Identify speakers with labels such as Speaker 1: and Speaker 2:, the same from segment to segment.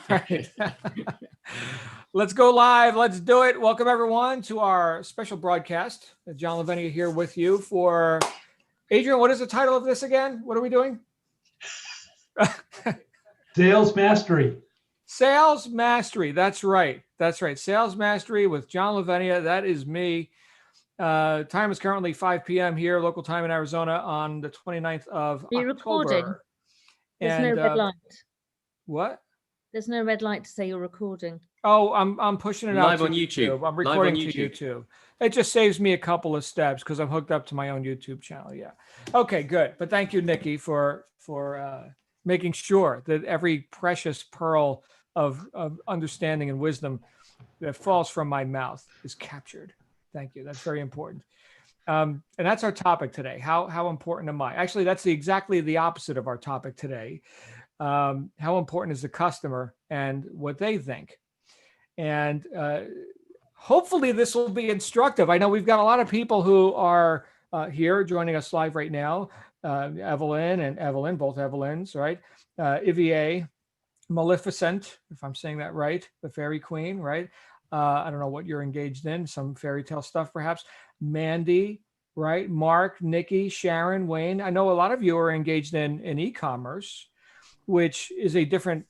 Speaker 1: right. Let's go live. Let's do it. Welcome everyone to our special broadcast. John Lavenia here with you for Adrian. What is the title of this again? What are we doing?
Speaker 2: Sales Mastery.
Speaker 1: Sales Mastery. That's right. That's right. Sales Mastery with John Lavenia. That is me. Time is currently 5 p.m. here, local time in Arizona, on the 29th of
Speaker 3: You're
Speaker 1: October.
Speaker 3: recording. There's
Speaker 1: And
Speaker 3: no red light.
Speaker 1: what?
Speaker 3: There's no red light to say you're recording.
Speaker 1: Oh, I'm pushing it
Speaker 4: Live
Speaker 1: out
Speaker 4: on
Speaker 1: to
Speaker 4: YouTube.
Speaker 1: I'm recording
Speaker 4: Live on
Speaker 1: to YouTube. It just saves me a couple of steps because I'm hooked up to my own YouTube channel. Yeah. Okay, good. But thank you, Nikki, for making sure that every precious pearl of understanding and wisdom that falls from my mouth is captured. Thank you. That's very important. And that's our topic today. How important am I? Actually, that's exactly the opposite of our topic today. How important is the customer and what they think? And hopefully this will be instructive. I know we've got a lot of people who are here joining us live right now. Evelyn and Evelyn, both Evelyns, right? Ivier, Maleficent, if I'm saying that right, the fairy queen, right? I don't know what you're engaged in, some fairy tale stuff perhaps. Mandy, right? Mark, Nikki, Sharon, Wayne. I know a lot of you are engaged in e-commerce, which is a different,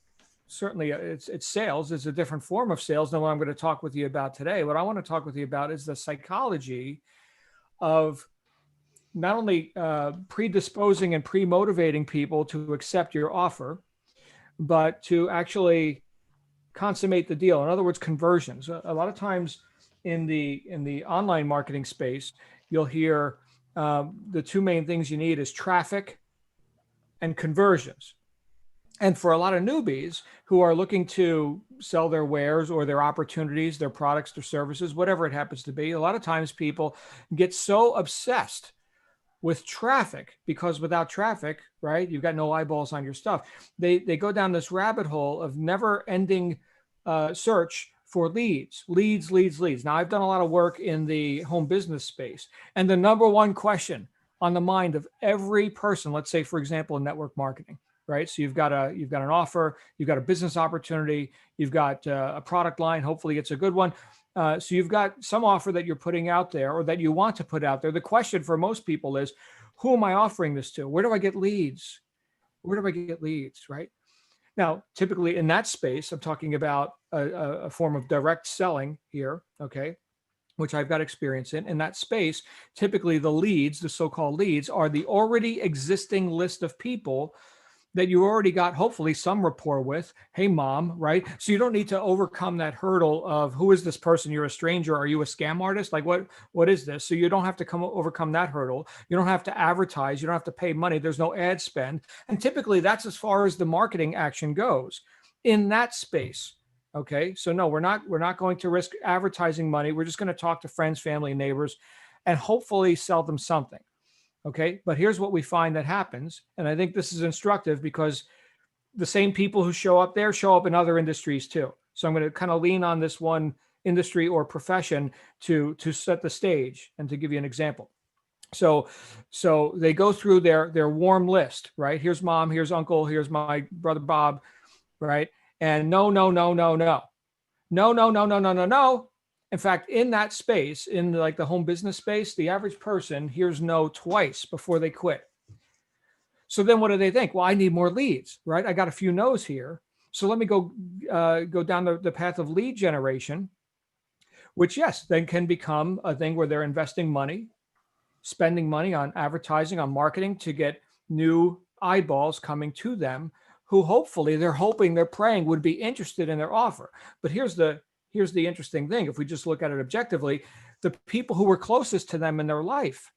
Speaker 1: certainly it's sales. It's a different form of sales than what I'm going to talk with you about today. What I want to talk with you about is the psychology of not only predisposing and pre-motivating people to accept your offer, but to actually consummate the deal. In other words, conversions. A lot of times in the online marketing space, you'll hear the two main things you need is traffic and conversions. And for a lot of newbies who are looking to sell their wares or their opportunities, their products, their services, whatever it happens to be, a lot of times people get so obsessed with traffic because without traffic, right, you've got no eyeballs on your stuff. They go down this rabbit hole of never-ending search for leads. Now, I've done a lot of work in the home business space, and the number one question on the mind of every person, let's say, for example, in network marketing, right? So you've got an offer, you've got a business opportunity, you've got a product line. Hopefully, it's a good one. So you've got some offer that you're putting out there or that you want to put out there. The question for most people is, who am I offering this to? Where do I get leads? Where do I get leads, right? Now, typically in that space, I'm talking about a form of direct selling here, okay, which I've got experience in. In that space, typically the leads, the so-called leads, are the already existing list of people that you already got hopefully some rapport with. Hey, mom, right? So you don't need to overcome that hurdle of who is this person? You're a stranger. Are you a scam artist? Like what is this? So you don't have to overcome that hurdle. You don't have to advertise. You don't have to pay money. There's no ad spend. And typically that's as far as the marketing action goes in that space. Okay. So no, we're not going to risk advertising money. We're just going to talk to friends, family, and neighbors and hopefully sell them something. Okay, but here's what we find that happens. And I think this is instructive because the same people who show up there show up in other industries too. So I'm going to kind of lean on this one industry or profession to set the stage and to give you an example. So they go through their warm list, right? Here's mom, here's uncle, here's my brother Bob, right? And no. In fact, in that space, in like the home business space, the average person hears no twice before they quit. So then what do they think? Well, I need more leads, right? I got a few no's here. So let me go down the path of lead generation, which, yes, then can become a thing where they're investing money, spending money on advertising, on marketing to get new eyeballs coming to them who hopefully they're praying would be interested in their offer. But here's the interesting thing. If we just look at it objectively, the people who were closest to them in their life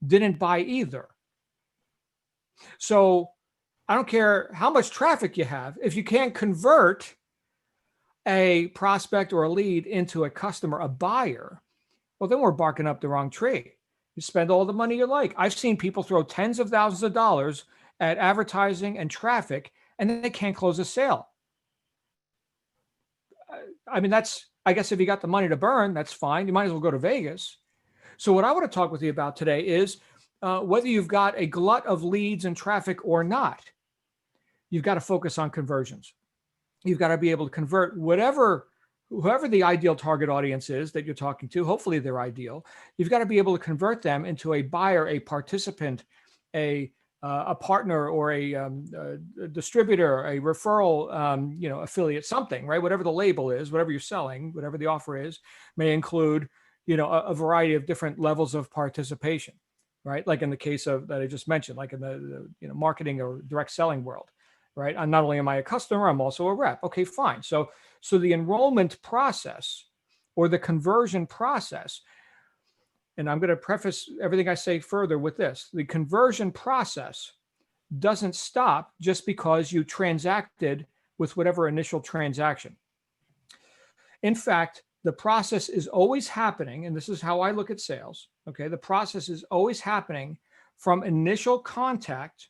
Speaker 1: didn't buy either. So I don't care how much traffic you have. If you can't convert a prospect or a lead into a customer, a buyer, well, then we're barking up the wrong tree. You spend all the money you like. I've seen people throw tens of thousands of dollars at advertising and traffic, and then they can't close a sale. I mean, I guess if you got the money to burn, that's fine. You might as well go to Vegas. So what I want to talk with you about today is whether you've got a glut of leads and traffic or not, you've got to focus on conversions. you've got to be able to convert whoever the ideal target audience is that you're talking to. Hopefully they're ideal. You've got to be able to convert them into a buyer, a participant, a partner, or a distributor, a referral, affiliate, something, right? Whatever the label is, whatever you're selling, whatever the offer is, may include, a variety of different levels of participation, right? Like in the case of that I just mentioned, like in the marketing or direct selling world, right? I'm not only am I a customer, I'm also a rep. Okay, fine. So the enrollment process or the conversion process, and I'm going to preface everything I say further with this: the conversion process doesn't stop just because you transacted with whatever initial transaction. In fact, the process is always happening, and this is how I look at sales. Okay, the process is always happening from initial contact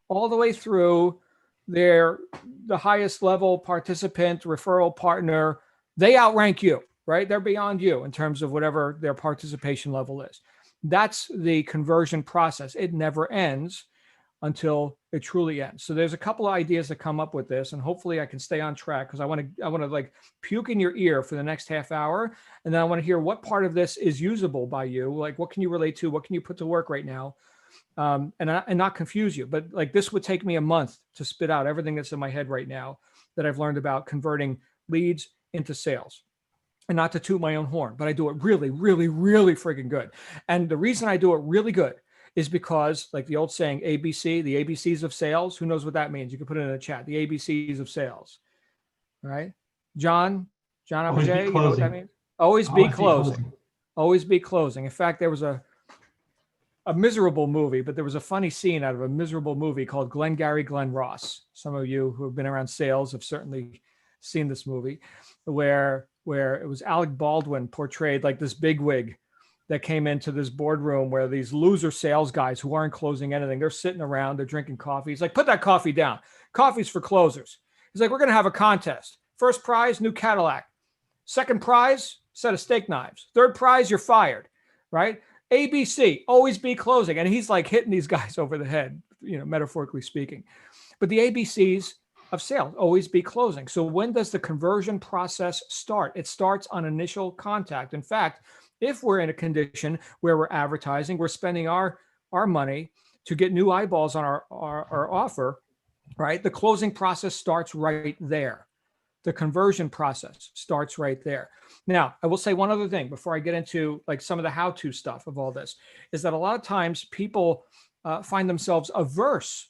Speaker 1: all the way through the highest level participant, referral partner. They outrank you, right? They're beyond you in terms of whatever their participation level is. That's the conversion process. It never ends until it truly ends. So there's a couple of ideas that come up with this, and hopefully I can stay on track, because I want to like puke in your ear for the next half hour, and then I want to hear what part of this is usable by you. Like, what can you relate to? What can you put to work right now? And not confuse you. But like, this would take me a month to spit out everything that's in my head right now that I've learned about converting leads into sales. And not to toot my own horn, but I do it really, really, really freaking good. And the reason I do it really good is because, like the old saying, ABC, the ABCs of sales. Who knows what that means? You can put it in the chat. The ABCs of sales. All right. John
Speaker 2: Always be
Speaker 1: Abajay, you know what that
Speaker 2: closing.
Speaker 1: means? Always be
Speaker 2: Always be
Speaker 1: closing.
Speaker 2: closing.
Speaker 1: Always be closing. In fact, there was a miserable movie, but there was a funny scene out of a miserable movie called Glengarry Glen Ross. Some of you who have been around sales have certainly seen this movie, where it was Alec Baldwin portrayed like this bigwig that came into this boardroom where these loser sales guys who aren't closing anything, they're sitting around, they're drinking coffee. He's like, put that coffee down. Coffee's for closers. He's like, we're going to have a contest. First prize, new Cadillac. Second prize, set of steak knives. Third prize, you're fired, right? ABC, always be closing. And he's like hitting these guys over the head, metaphorically speaking. But the ABCs of sales, always be closing. So when does the conversion process start? It starts on initial contact. In fact, if we're in a condition where we're advertising, we're spending our money to get new eyeballs on our offer, right? The closing process starts right there. The conversion process starts right there. Now, I will say one other thing before I get into like some of the how-to stuff of all this, is that a lot of times people find themselves averse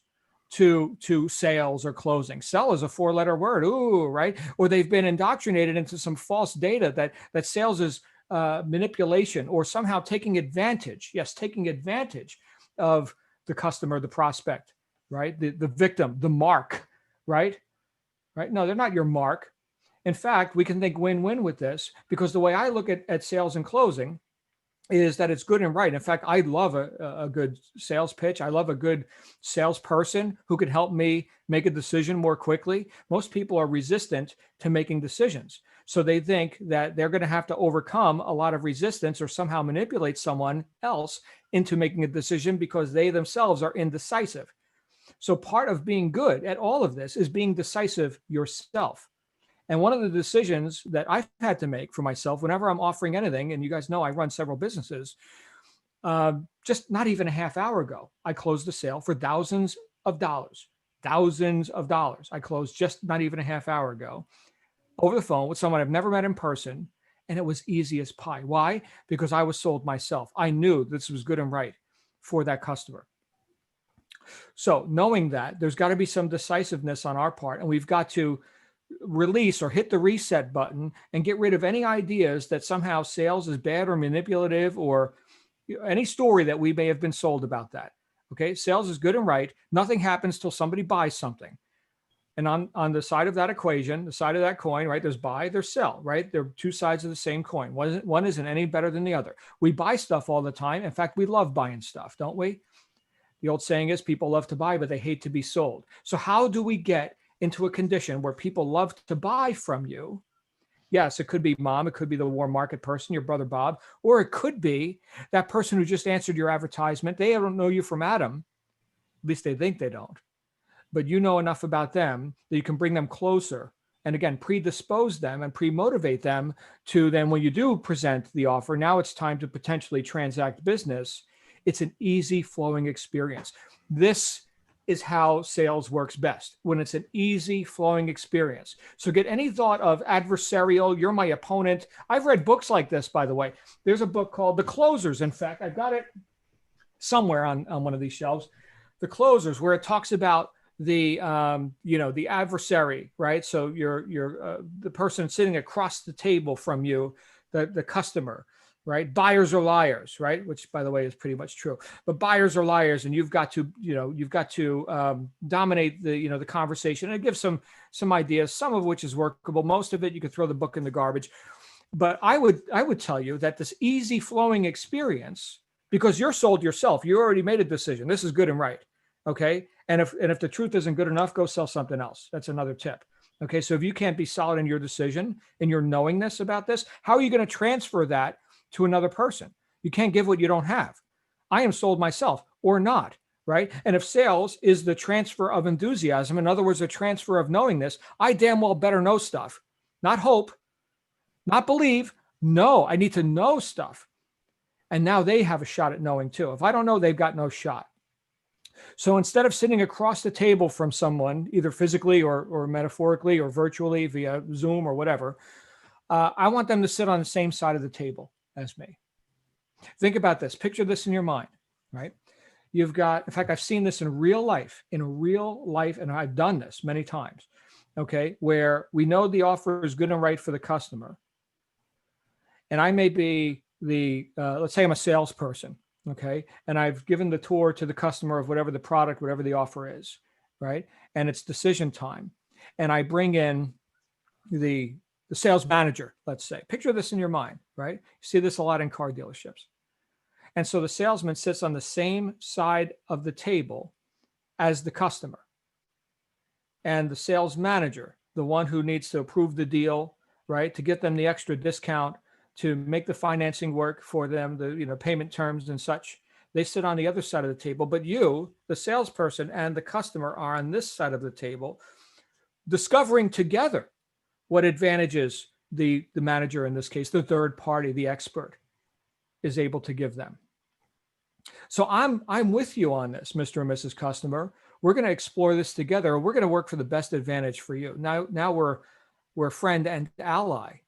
Speaker 1: to sales or closing. Sell is a 4-letter word, ooh, right? Or they've been indoctrinated into some false data that sales is manipulation or somehow taking advantage of the customer, the prospect, right? The victim, the mark, right? No, they're not your mark. In fact, we can think win-win with this, because the way I look at sales and closing is that it's good and right. In fact, I love a good sales pitch. I love a good salesperson who can help me make a decision more quickly. Most people are resistant to making decisions. So they think that they're going to have to overcome a lot of resistance or somehow manipulate someone else into making a decision because they themselves are indecisive. So part of being good at all of this is being decisive yourself. And one of the decisions that I've had to make for myself whenever I'm offering anything, and you guys know I run several businesses, just not even a half hour ago, I closed a sale for thousands of dollars. I closed just not even a half hour ago over the phone with someone I've never met in person. And it was easy as pie. Why? Because I was sold myself. I knew this was good and right for that customer. So knowing that, there's got to be some decisiveness on our part, and we've got to release or hit the reset button and get rid of any ideas that somehow sales is bad or manipulative, or any story that we may have been sold about that. Okay, sales is good and right. Nothing happens till somebody buys something. And on the side of that equation, the side of that coin, right, there's buy, there's sell, right? They're two sides of the same coin. One isn't any better than the other. We buy stuff all the time. In fact, we love buying stuff, don't we? The old saying is people love to buy, but they hate to be sold. So how do we get into a condition where people love to buy from you? Yes, it could be mom. It could be the warm market person, your brother Bob, or it could be that person who just answered your advertisement. They don't know you from Adam. At least they think they don't. But you know enough about them that you can bring them closer and again, predispose them and pre-motivate them to then when you do present the offer, now it's time to potentially transact business. It's an easy flowing experience. This is how sales works best, when it's an easy flowing experience. So get any thought of adversarial, you're my opponent. I've read books like this, by the way. There's a book called The Closers. In fact, I've got it somewhere on one of these shelves. The Closers, where it talks about the the adversary, right? So you're the person sitting across the table from you, the customer, right? Buyers are liars, right? Which, by the way, is pretty much true. But buyers are liars, and you've got to dominate the conversation. And it gives some ideas, some of which is workable. Most of it, you could throw the book in the garbage. But I would tell you that this easy flowing experience, because you're sold yourself, you already made a decision. This is good and right. Okay. And if the truth isn't good enough, go sell something else. That's another tip. Okay. So if you can't be solid in your decision and your knowingness about this, how are you going to transfer that to another person? You can't give what you don't have. I am sold myself or not. Right. And if sales is the transfer of enthusiasm, in other words, a transfer of knowingness, I damn well better know stuff, not hope, not believe. No, I need to know stuff. And now they have a shot at knowing too. If I don't know, they've got no shot. So instead of sitting across the table from someone, either physically or metaphorically or virtually via Zoom or whatever, I want them to sit on the same side of the table as me. Think about this. Picture this in your mind, right? You've got, in fact, I've seen this in real life, and I've done this many times, okay, where we know the offer is good and right for the customer. And I may be let's say I'm a salesperson, okay, and I've given the tour to the customer of whatever the product, whatever the offer is, right? And it's decision time. And I bring in the sales manager, let's say. Picture this in your mind, right? You see this a lot in car dealerships. And so the salesman sits on the same side of the table as the customer. And the sales manager, the one who needs to approve the deal, right, to get them the extra discount, to make the financing work for them, the payment terms and such, they sit on the other side of the table. But you, the salesperson, and the customer are on this side of the table, discovering together what advantages the manager, in this case, the third party, the expert, is able to give them. So I'm with you on this, Mr. and Mrs. Customer. We're going to explore this together. We're going to work for the best advantage for you. Now we're friend and ally.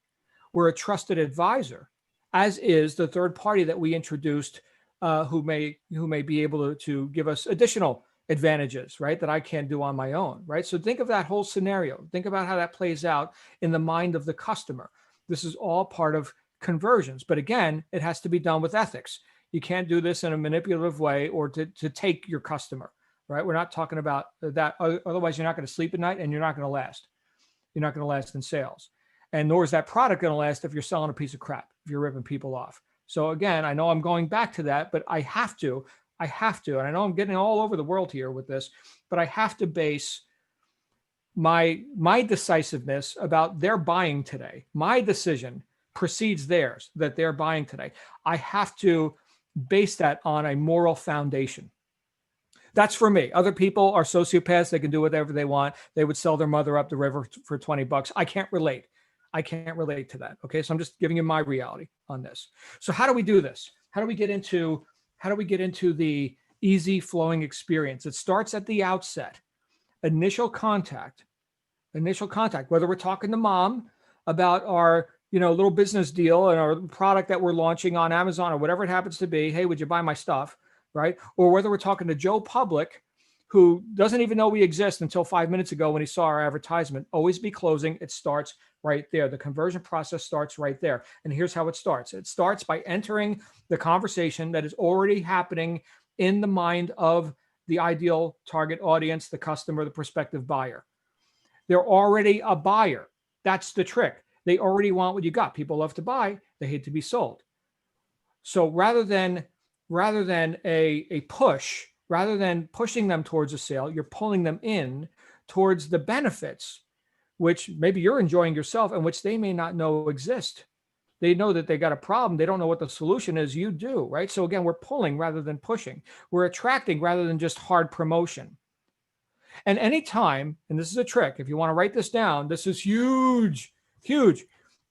Speaker 1: We're a trusted advisor, as is the third party that we introduced, who may be able to give us additional advantages, right, that I can't do on my own, right? So think of that whole scenario. Think about how that plays out in the mind of the customer. This is all part of conversions. But again, it has to be done with ethics. You can't do this in a manipulative way or to take your customer, right? We're not talking about that. Otherwise, you're not going to sleep at night and you're not going to last. You're not going to last in sales. And nor is that product going to last if you're selling a piece of crap, if you're ripping people off. So again, I know I'm going back to that, but I have to, and I know I'm getting all over the world here with this, but I have to base my decisiveness about their buying today. My decision precedes theirs, that they're buying today. I have to base that on a moral foundation. That's for me. Other people are sociopaths. They can do whatever they want. They would sell their mother up the river for $20. I can't relate. I can't relate to that. Okay. So I'm just giving you my reality on this. So how do we do this? How do we get into the easy flowing experience? It starts at the outset. Initial contact, whether we're talking to mom about our, little business deal and our product that we're launching on Amazon or whatever it happens to be. Hey, would you buy my stuff? Right. Or whether we're talking to Joe Public, who doesn't even know we exist until 5 minutes ago when he saw our advertisement. Always be closing. It starts right there. The conversion process starts right there. And here's how it starts. It starts by entering the conversation that is already happening in the mind of the ideal target audience, the customer, the prospective buyer. They're already a buyer. That's the trick. They already want what you got. People love to buy. They hate to be sold. So rather than a push, rather than pushing them towards a sale, you're pulling them in towards the benefits, which maybe you're enjoying yourself and which they may not know exist. They know that they got a problem. They don't know what the solution is. You do, right? So again, we're pulling rather than pushing. We're attracting rather than just hard promotion. And anytime, and this is a trick, if you want to write this down, this is huge, huge.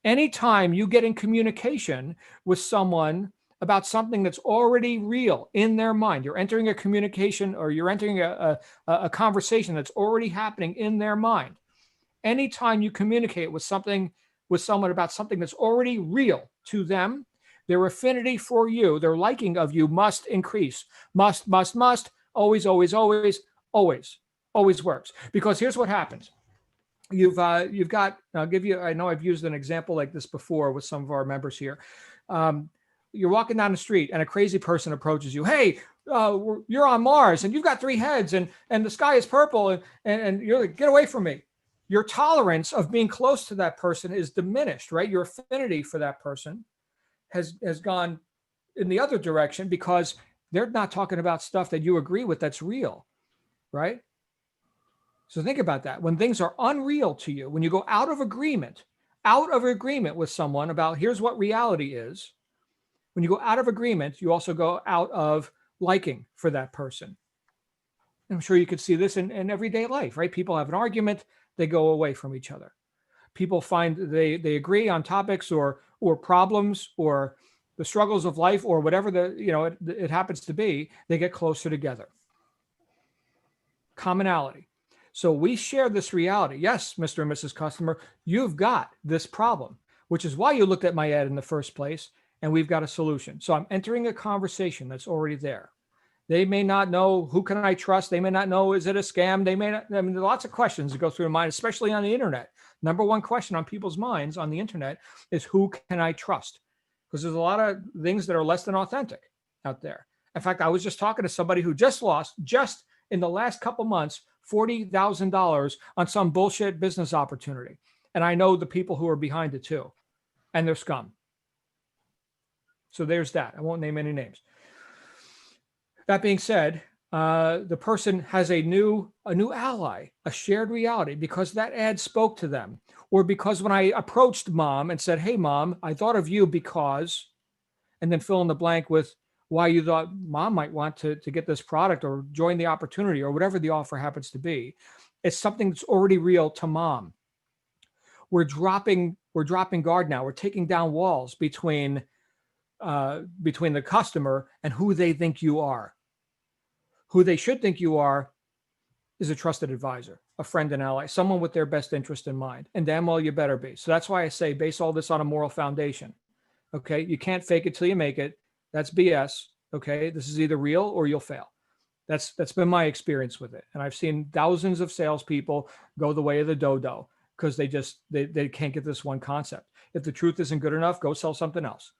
Speaker 1: Anytime you get in communication with someone about something that's already real in their mind, you're entering a communication or you're entering a conversation that's already happening in their mind. Anytime you communicate with someone about something that's already real to them, their affinity for you, their liking of you must increase. Must, always, always, always, always, always works. Because here's what happens. You've got, I'll give you, I know I've used an example like this before with some of our members here. You're walking down the street and a crazy person approaches you. Hey, you're on Mars and you've got 3 heads and the sky is purple and you're like, get away from me. Your tolerance of being close to that person is diminished, right? Your affinity for that person has gone in the other direction because they're not talking about stuff that you agree with that's real, right? So think about that. When things are unreal to you, when you go out of agreement with someone about here's what reality is, when you go out of agreement, you also go out of liking for that person. I'm sure you could see this in everyday life, right? People have an argument, they go away from each other. People find they agree on topics or problems or the struggles of life or whatever it happens to be, they get closer together. Commonality. So we share this reality. Yes, Mr. and Mrs. Customer, you've got this problem, which is why you looked at my ad in the first place, and we've got a solution. So I'm entering a conversation that's already there. They may not know, who can I trust? They may not know, is it a scam? They may not, I mean, there are lots of questions that go through their mind, especially on the internet. Number one question on people's minds on the internet is, who can I trust? Because there's a lot of things that are less than authentic out there. In fact, I was just talking to somebody who just lost, just in the last couple months, $40,000 on some bullshit business opportunity. And I know the people who are behind it too, and they're scum. So there's that. I won't name any names. That being said, the person has a new ally, a shared reality, because that ad spoke to them, or because when I approached mom and said, hey, mom, I thought of you because, and then fill in the blank with why you thought mom might want to get this product or join the opportunity or whatever the offer happens to be. It's something that's already real to mom. We're dropping guard now. We're taking down walls between the customer and who they think you are. Who they should think you are is a trusted advisor, a friend and ally, someone with their best interest in mind. And damn well you better be. So that's why I say base all this on a moral foundation. Okay, you can't fake it till you make it. That's BS. Okay, this is either real or you'll fail. That's been my experience with it. And I've seen thousands of salespeople go the way of the dodo because they can't get this one concept. If the truth isn't good enough, go sell something else.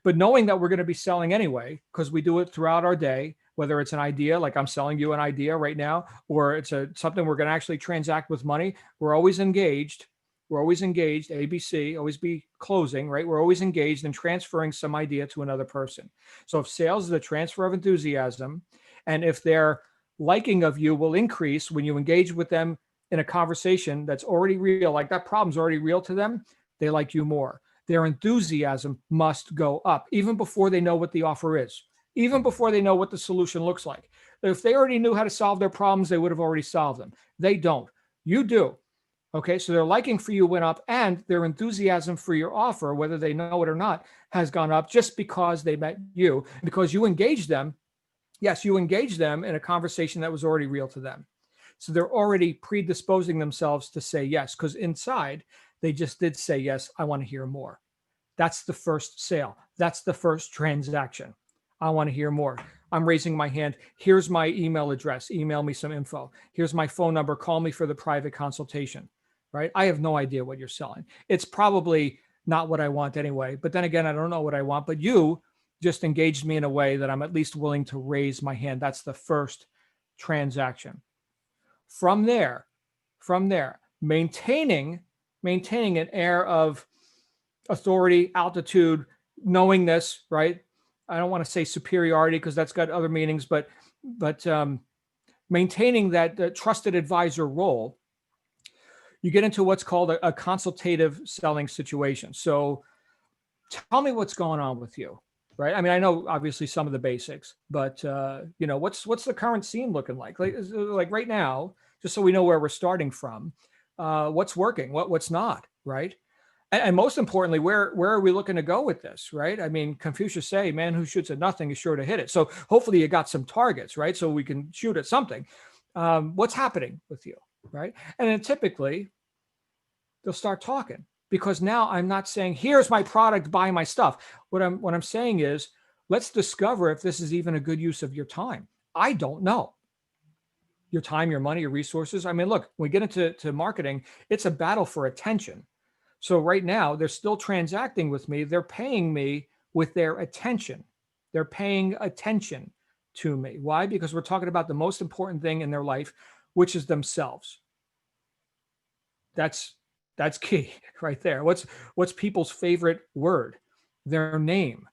Speaker 1: But knowing that we're going to be selling anyway, because we do it throughout our day, whether it's an idea, like I'm selling you an idea right now, or it's something we're going to actually transact with money, we're always engaged. We're always engaged, ABC, always be closing, right? We're always engaged in transferring some idea to another person. So if sales is a transfer of enthusiasm, and if their liking of you will increase when you engage with them in a conversation that's already real, like that problem's already real to them, they like you more. Their enthusiasm must go up, even before they know what the offer is, even before they know what the solution looks like. If they already knew how to solve their problems, they would have already solved them. They don't. You do. Okay, so their liking for you went up and their enthusiasm for your offer, whether they know it or not, has gone up just because they met you, because you engaged them. Yes, you engaged them in a conversation that was already real to them. So they're already predisposing themselves to say yes, because inside they just did say, yes, I want to hear more. That's the first sale. That's the first transaction. I want to hear more. I'm raising my hand. Here's my email address. Email me some info. Here's my phone number. Call me for the private consultation. Right? I have no idea what you're selling. It's probably not what I want anyway. But then again, I don't know what I want. But you just engaged me in a way that I'm at least willing to raise my hand. That's the first transaction. From there, maintaining an air of authority, altitude, knowingness, right? I don't want to say superiority because that's got other meanings, but maintaining that trusted advisor role, you get into what's called a consultative selling situation. So tell me what's going on with you. right? I mean, I know obviously some of the basics, but you know, what's the current scene looking like? Like right now, just so we know where we're starting from, what's working, what's not, right? And most importantly, where are we looking to go with this, right? I mean, Confucius say, "Man who shoots at nothing is sure to hit it." So hopefully you got some targets, right? So we can shoot at something. What's happening with you, right? And then typically they'll start talking because now I'm not saying, "Here's my product, buy my stuff." What I'm saying is, let's discover if this is even a good use of your time. I don't know. Your time, your money, your resources. I mean, look, when we get into marketing, it's a battle for attention. So right now, they're still transacting with me. They're paying me with their attention. They're paying attention to me. Why? Because we're talking about the most important thing in their life, which is themselves. That's key right there. What's people's favorite word? Their name,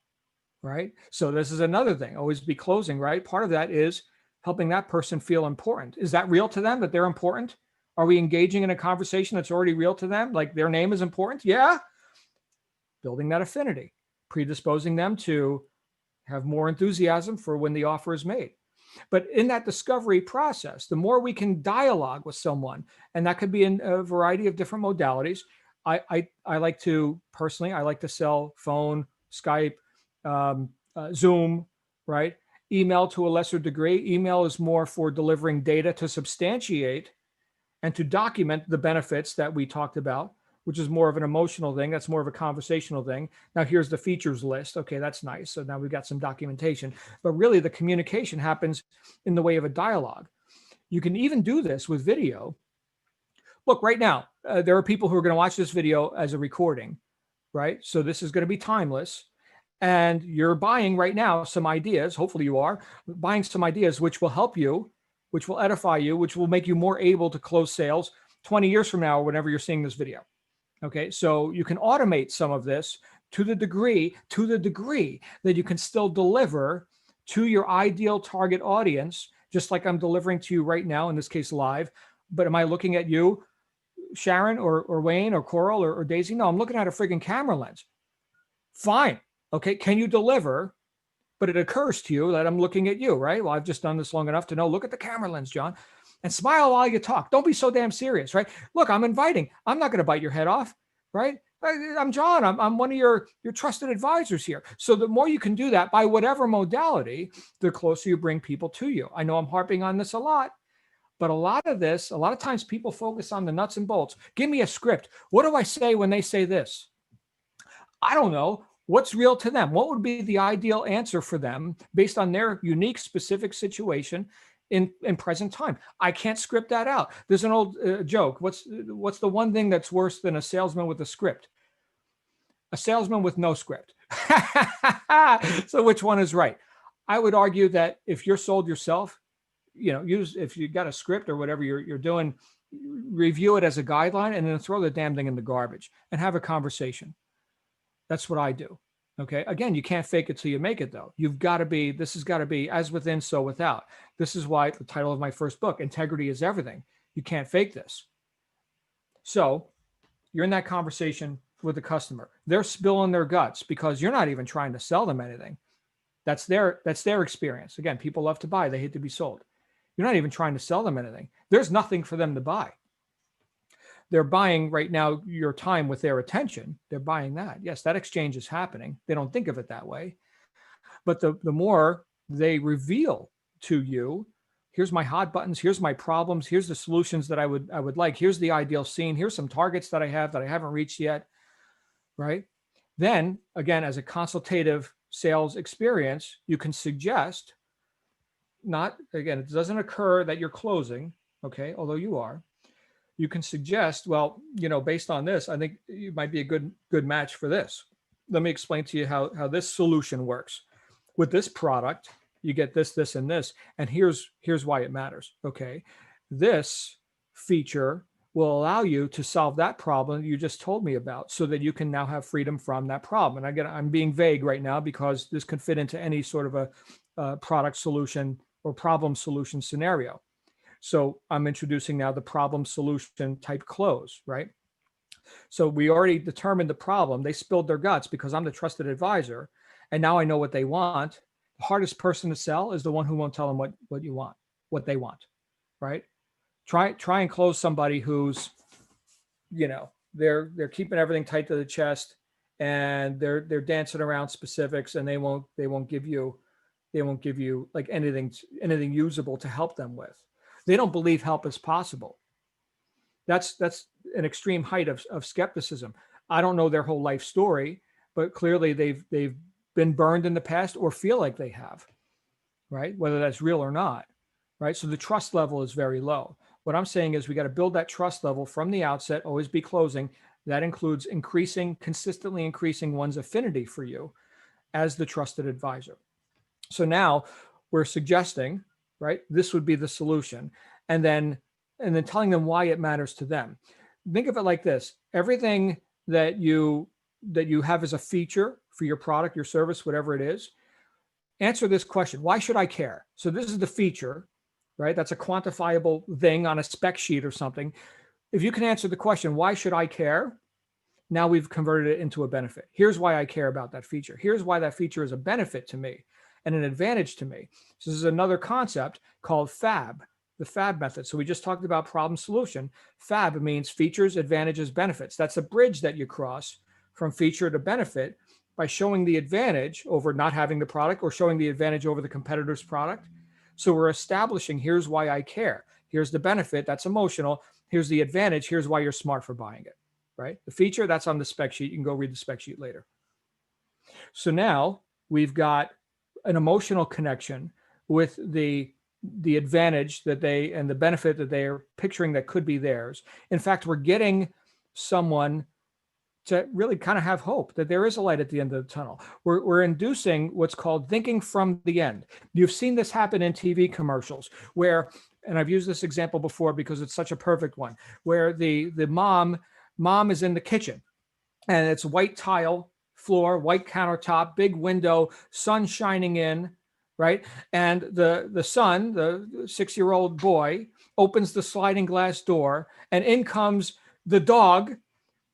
Speaker 1: right? So this is another thing. Always be closing, right? Part of that is helping that person feel important. Is that real to them that they're important? Are we engaging in a conversation that's already real to them? Like their name is important? Yeah. Building that affinity, predisposing them to have more enthusiasm for when the offer is made. But in that discovery process, the more we can dialogue with someone, and that could be in a variety of different modalities. I like to personally, I like to sell phone, Skype, Zoom, right? Email to a lesser degree. Email is more for delivering data to substantiate and to document the benefits that we talked about, which is more of an emotional thing. That's more of a conversational thing. Now here's the features list. Okay, that's nice. So now we've got some documentation, but really the communication happens in the way of a dialogue. You can even do this with video. Look, right now, there are people who are going to watch this video as a recording, right? So this is going to be timeless. And you're buying right now some ideas, hopefully you are, buying some ideas which will help you, which will edify you, which will make you more able to close sales 20 years from now or whenever you're seeing this video. Okay, so you can automate some of this to the degree that you can still deliver to your ideal target audience, just like I'm delivering to you right now, in this case live. But am I looking at you, Sharon or Wayne or Coral or Daisy? No, I'm looking at a friggin' camera lens. Fine. Okay, can you deliver? But it occurs to you that I'm looking at you, right? Well, I've just done this long enough to know, look at the camera lens, John, and smile while you talk. Don't be so damn serious, right? Look, I'm inviting. I'm not going to bite your head off, right? I'm John. I'm one of your trusted advisors here. So the more you can do that by whatever modality, the closer you bring people to you. I know I'm harping on this a lot, but a lot of times people focus on the nuts and bolts. Give me a script. What do I say when they say this? I don't know. What's real to them? What would be the ideal answer for them based on their unique, specific situation in present time? I can't script that out. There's an old joke. What's the one thing that's worse than a salesman with a script? A salesman with no script. So which one is right? I would argue that if you're sold yourself, if you got a script or whatever you're doing, review it as a guideline and then throw the damn thing in the garbage and have a conversation. That's what I do. Okay. Again, you can't fake it till you make it, though. This has got to be as within, so without. This is why the title of my first book, Integrity is Everything. You can't fake this. So you're in that conversation with the customer. They're spilling their guts because you're not even trying to sell them anything. That's their experience. Again, people love to buy. They hate to be sold. You're not even trying to sell them anything. There's nothing for them to buy. They're buying right now your time with their attention. They're buying that. Yes, that exchange is happening. They don't think of it that way. But the more they reveal to you, here's my hot buttons, here's my problems, here's the solutions that I would like, here's the ideal scene, here's some targets that I have that I haven't reached yet, right? Then, again, as a consultative sales experience, you can suggest, it doesn't occur that you're closing, okay, although you are. You can suggest, well, based on this, I think you might be a good match for this. Let me explain to you how this solution works. With this product, you get this, this, and this, and here's why it matters. Okay, this feature will allow you to solve that problem you just told me about, so that you can now have freedom from that problem. And again, I'm being vague right now because this could fit into any sort of a product solution or problem solution scenario. So I'm introducing now the problem solution type close, right? So we already determined the problem. They spilled their guts because I'm the trusted advisor. And now I know what they want. The hardest person to sell is the one who won't tell them what you want, what they want, right? Try and close somebody who's, they're keeping everything tight to the chest, and they're dancing around specifics, and they won't give you like anything usable to help them with. They don't believe help is possible. That's an extreme height of skepticism. I don't know their whole life story, but clearly they've been burned in the past or feel like they have, right? Whether that's real or not, right? So the trust level is very low. What I'm saying is we got to build that trust level from the outset, always be closing. That includes consistently increasing one's affinity for you as the trusted advisor. So now we're suggesting, right, this would be the solution. And then telling them why it matters to them. Think of it like this. Everything that you have as a feature for your product, your service, whatever it is, answer this question: why should I care? So this is the feature, right? That's a quantifiable thing on a spec sheet or something. If you can answer the question, why should I care? Now we've converted it into a benefit. Here's why I care about that feature. Here's why that feature is a benefit to me and an advantage to me. So this is another concept called FAB, the FAB method. So we just talked about problem solution. FAB means features, advantages, benefits. That's a bridge that you cross from feature to benefit by showing the advantage over not having the product or showing the advantage over the competitor's product. So we're establishing, here's why I care. Here's the benefit, that's emotional. Here's the advantage, here's why you're smart for buying it, right? The feature, that's on the spec sheet. You can go read the spec sheet later. So now we've got an emotional connection with the advantage that and the benefit that they're picturing that could be theirs. In fact, we're getting someone to really kind of have hope that there is a light at the end of the tunnel. We're inducing what's called thinking from the end. You've seen this happen in TV commercials where, and I've used this example before because it's such a perfect one, where the mom is in the kitchen and it's white tile floor, white countertop, big window, sun shining in, right? And the son, the 6-year-old boy, opens the sliding glass door, and in comes the dog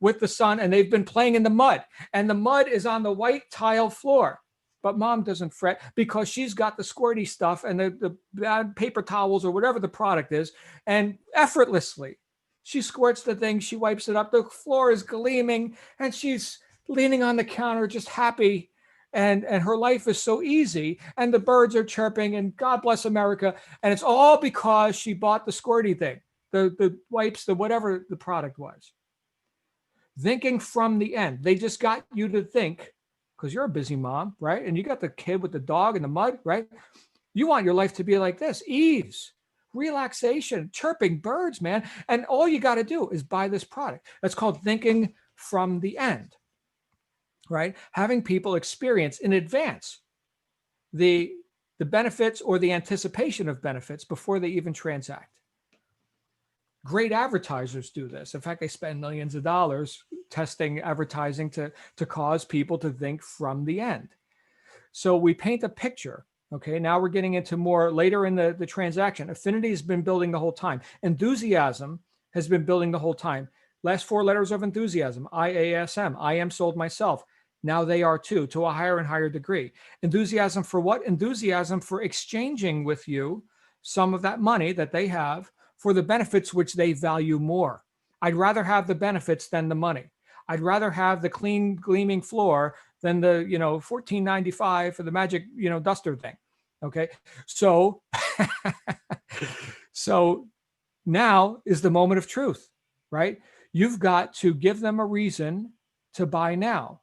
Speaker 1: with the son, and they've been playing in the mud, and the mud is on the white tile floor. But mom doesn't fret because she's got the squirty stuff and the bad paper towels or whatever the product is, and effortlessly she squirts the thing, she wipes it up, the floor is gleaming, and she's leaning on the counter just happy, and her life is so easy, and the birds are chirping, and God bless America, and it's all because she bought the squirty thing, the wipes, the whatever the product was. Thinking from the end. They just got you to think, because you're a busy mom, right? And you got the kid with the dog in the mud, right? You want your life to be like this: ease, relaxation, chirping birds, man. And all you got to do is buy this product. That's called thinking from the end, right? Having people experience in advance the benefits or the anticipation of benefits before they even transact. Great advertisers do this. In fact, they spend millions of dollars testing advertising to cause people to think from the end. So we paint a picture. Okay, now we're getting into more later in the transaction. Affinity has been building the whole time. Enthusiasm has been building the whole time. Last 4 letters of enthusiasm, IASM, I am sold myself. Now they are too, to a higher and higher degree. Enthusiasm for what? Enthusiasm for exchanging with you some of that money that they have for the benefits which they value more. I'd rather have the benefits than the money. I'd rather have the clean, gleaming floor than the, $14.95 for the magic, duster thing. Okay. So, so now is the moment of truth, right? You've got to give them a reason to buy now.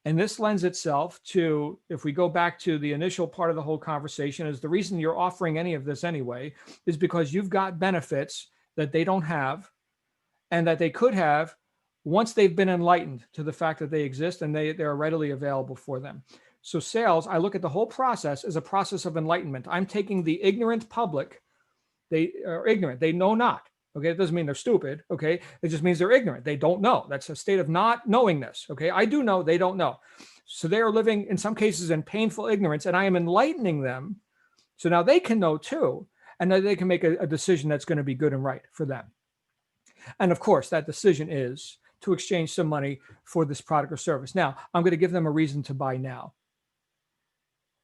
Speaker 1: And this lends itself to, if we go back to the initial part of the whole conversation, is the reason you're offering any of this anyway, is because you've got benefits that they don't have and that they could have once they've been enlightened to the fact that they exist and they're readily available for them. So sales, I look at the whole process as a process of enlightenment. I'm taking the ignorant public. They are ignorant. They know not. Okay, it doesn't mean they're stupid. Okay, it just means they're ignorant. They don't know. That's a state of not knowingness. Okay, I do know, they don't know. So they are living in some cases in painful ignorance, and I am enlightening them. So now they can know too, and now they can make a decision that's going to be good and right for them. And of course, that decision is to exchange some money for this product or service. Now, I'm going to give them a reason to buy now.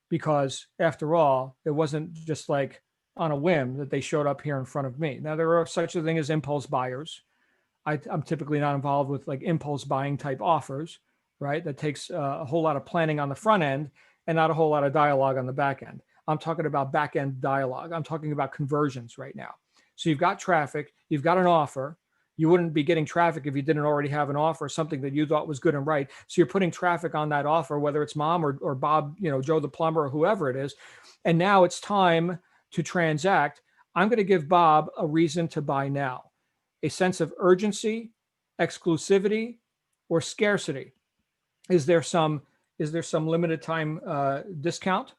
Speaker 1: because after all, it wasn't just like on a whim that they showed up here in front of me. Now, there are such a thing as impulse buyers. I'm typically not involved with like impulse buying type offers, right? That takes a whole lot of planning on the front end and not a whole lot of dialogue on the back end. I'm talking about back end dialogue. I'm talking about conversions right now. So you've got traffic, you've got an offer. You wouldn't be getting traffic if you didn't already have an offer, something that you thought was good and right. So you're putting traffic on that offer, whether it's mom or Bob, Joe the plumber or whoever it is. And now it's time to transact. I'm going to give Bob a reason to buy now, a sense of urgency, exclusivity, or scarcity. Is there some limited time discount?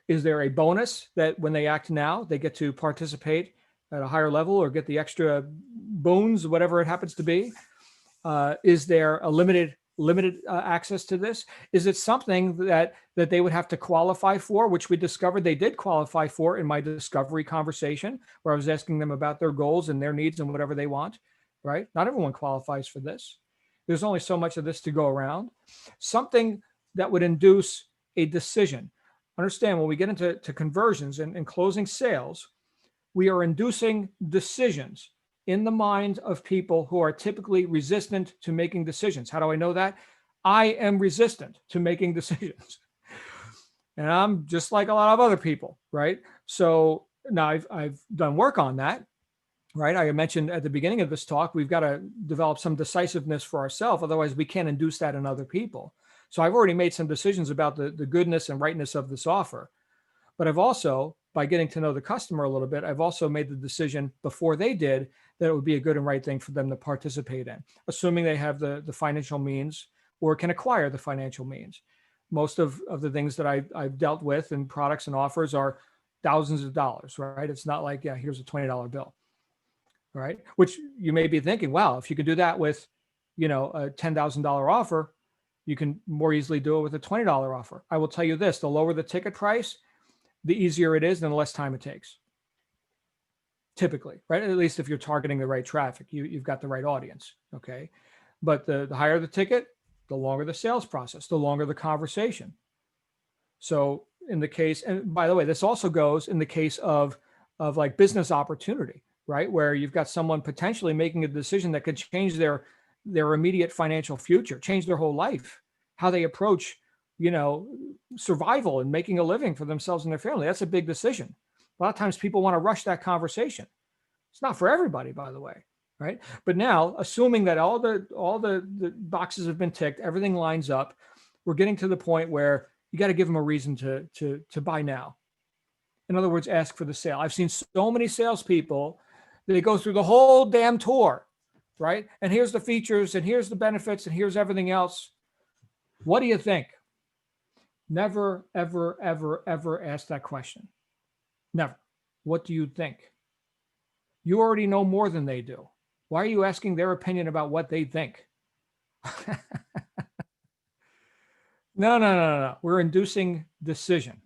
Speaker 1: Is there a bonus that when they act now, they get to participate at a higher level or get the extra boons, whatever it happens to be? Is there a limited access to this? Is it something that they would have to qualify for, which we discovered they did qualify for in my discovery conversation, where I was asking them about their goals and their needs and whatever they want, right? Not everyone qualifies for this. There's only so much of this to go around. Something that would induce a decision. Understand, when we get into conversions and closing sales, we are inducing decisions in the minds of people who are typically resistant to making decisions. How do I know that? I am resistant to making decisions. And I'm just like a lot of other people, right? So now I've done work on that, right? I mentioned at the beginning of this talk, we've got to develop some decisiveness for ourselves. Otherwise, we can't induce that in other people. So I've already made some decisions about the goodness and rightness of this offer. But I've also, by getting to know the customer a little bit, I've also made the decision before they did that it would be a good and right thing for them to participate in, assuming they have the financial means or can acquire the financial means. Most of the things that I've dealt with in products and offers are thousands of dollars, right? It's not like, yeah, here's a $20 bill, right? Which you may be thinking, wow, if you could do that with, a $10,000 offer, you can more easily do it with a $20 offer. I will tell you this, the lower the ticket price, the easier it is and the less time it takes. Typically, right? At least if you're targeting the right traffic, you've got the right audience, okay? But the higher the ticket, the longer the sales process, the longer the conversation. So in the case, and by the way, this also goes in the case of like business opportunity, right? Where you've got someone potentially making a decision that could change their immediate financial future, change their whole life, how they approach, survival and making a living for themselves and their family. That's a big decision. A lot of times people want to rush that conversation. It's not for everybody, by the way, right? But now, assuming that all the boxes have been ticked, everything lines up, we're getting to the point where you got to give them a reason to buy now. In other words, ask for the sale. I've seen so many salespeople, they go through the whole damn tour, right? And here's the features, and here's the benefits, and here's everything else. What do you think? Never, ever, ever, ever ask that question. Never. What do you think? You already know more than they do. Why are you asking their opinion about what they think? No. We're inducing decision.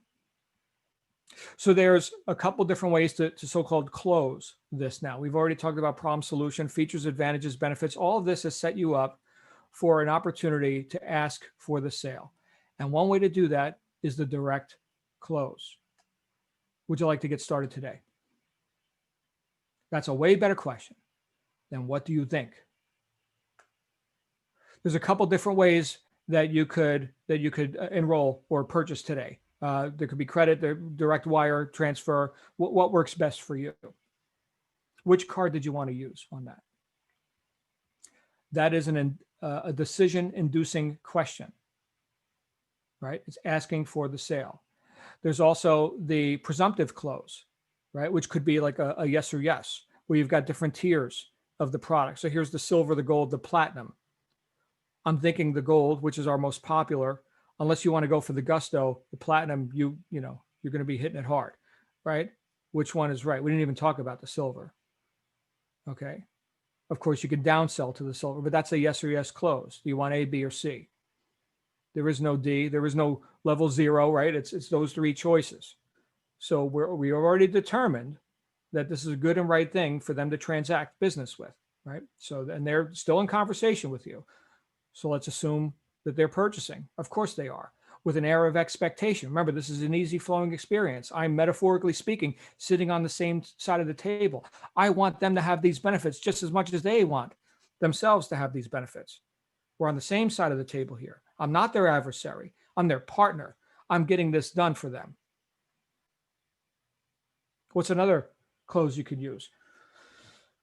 Speaker 1: So there's a couple different ways to so-called close this now. We've already talked about problem solution, features, advantages, benefits. All of this has set you up for an opportunity to ask for the sale. And one way to do that is the direct close. Would you like to get started today? That's a way better question than what do you think? There's a couple different ways that you could enroll or purchase today. There could be credit, direct wire transfer. What works best for you? Which card did you want to use on that? That is a decision-inducing question, right? It's asking for the sale. There's also the presumptive close, right? Which could be like a yes or yes, where you've got different tiers of the product. So here's the silver, the gold, the platinum. I'm thinking the gold, which is our most popular, unless you want to go for the gusto, the platinum, you're going to be hitting it hard, right? Which one is right? We didn't even talk about the silver. Okay. Of course, you could downsell to the silver, but that's a yes or yes close. Do you want A, B, or C? There is no D. There is no level 0, right? It's those three choices. So we already determined that this is a good and right thing for them to transact business with, right? So, and they're still in conversation with you. So let's assume that they're purchasing. Of course they are. with an air of expectation. Remember, this is an easy flowing experience. I'm metaphorically speaking, sitting on the same side of the table. I want them to have these benefits just as much as they want themselves to have these benefits. We're on the same side of the table here. I'm not their adversary. I'm their partner. I'm getting this done for them. What's another close you could use?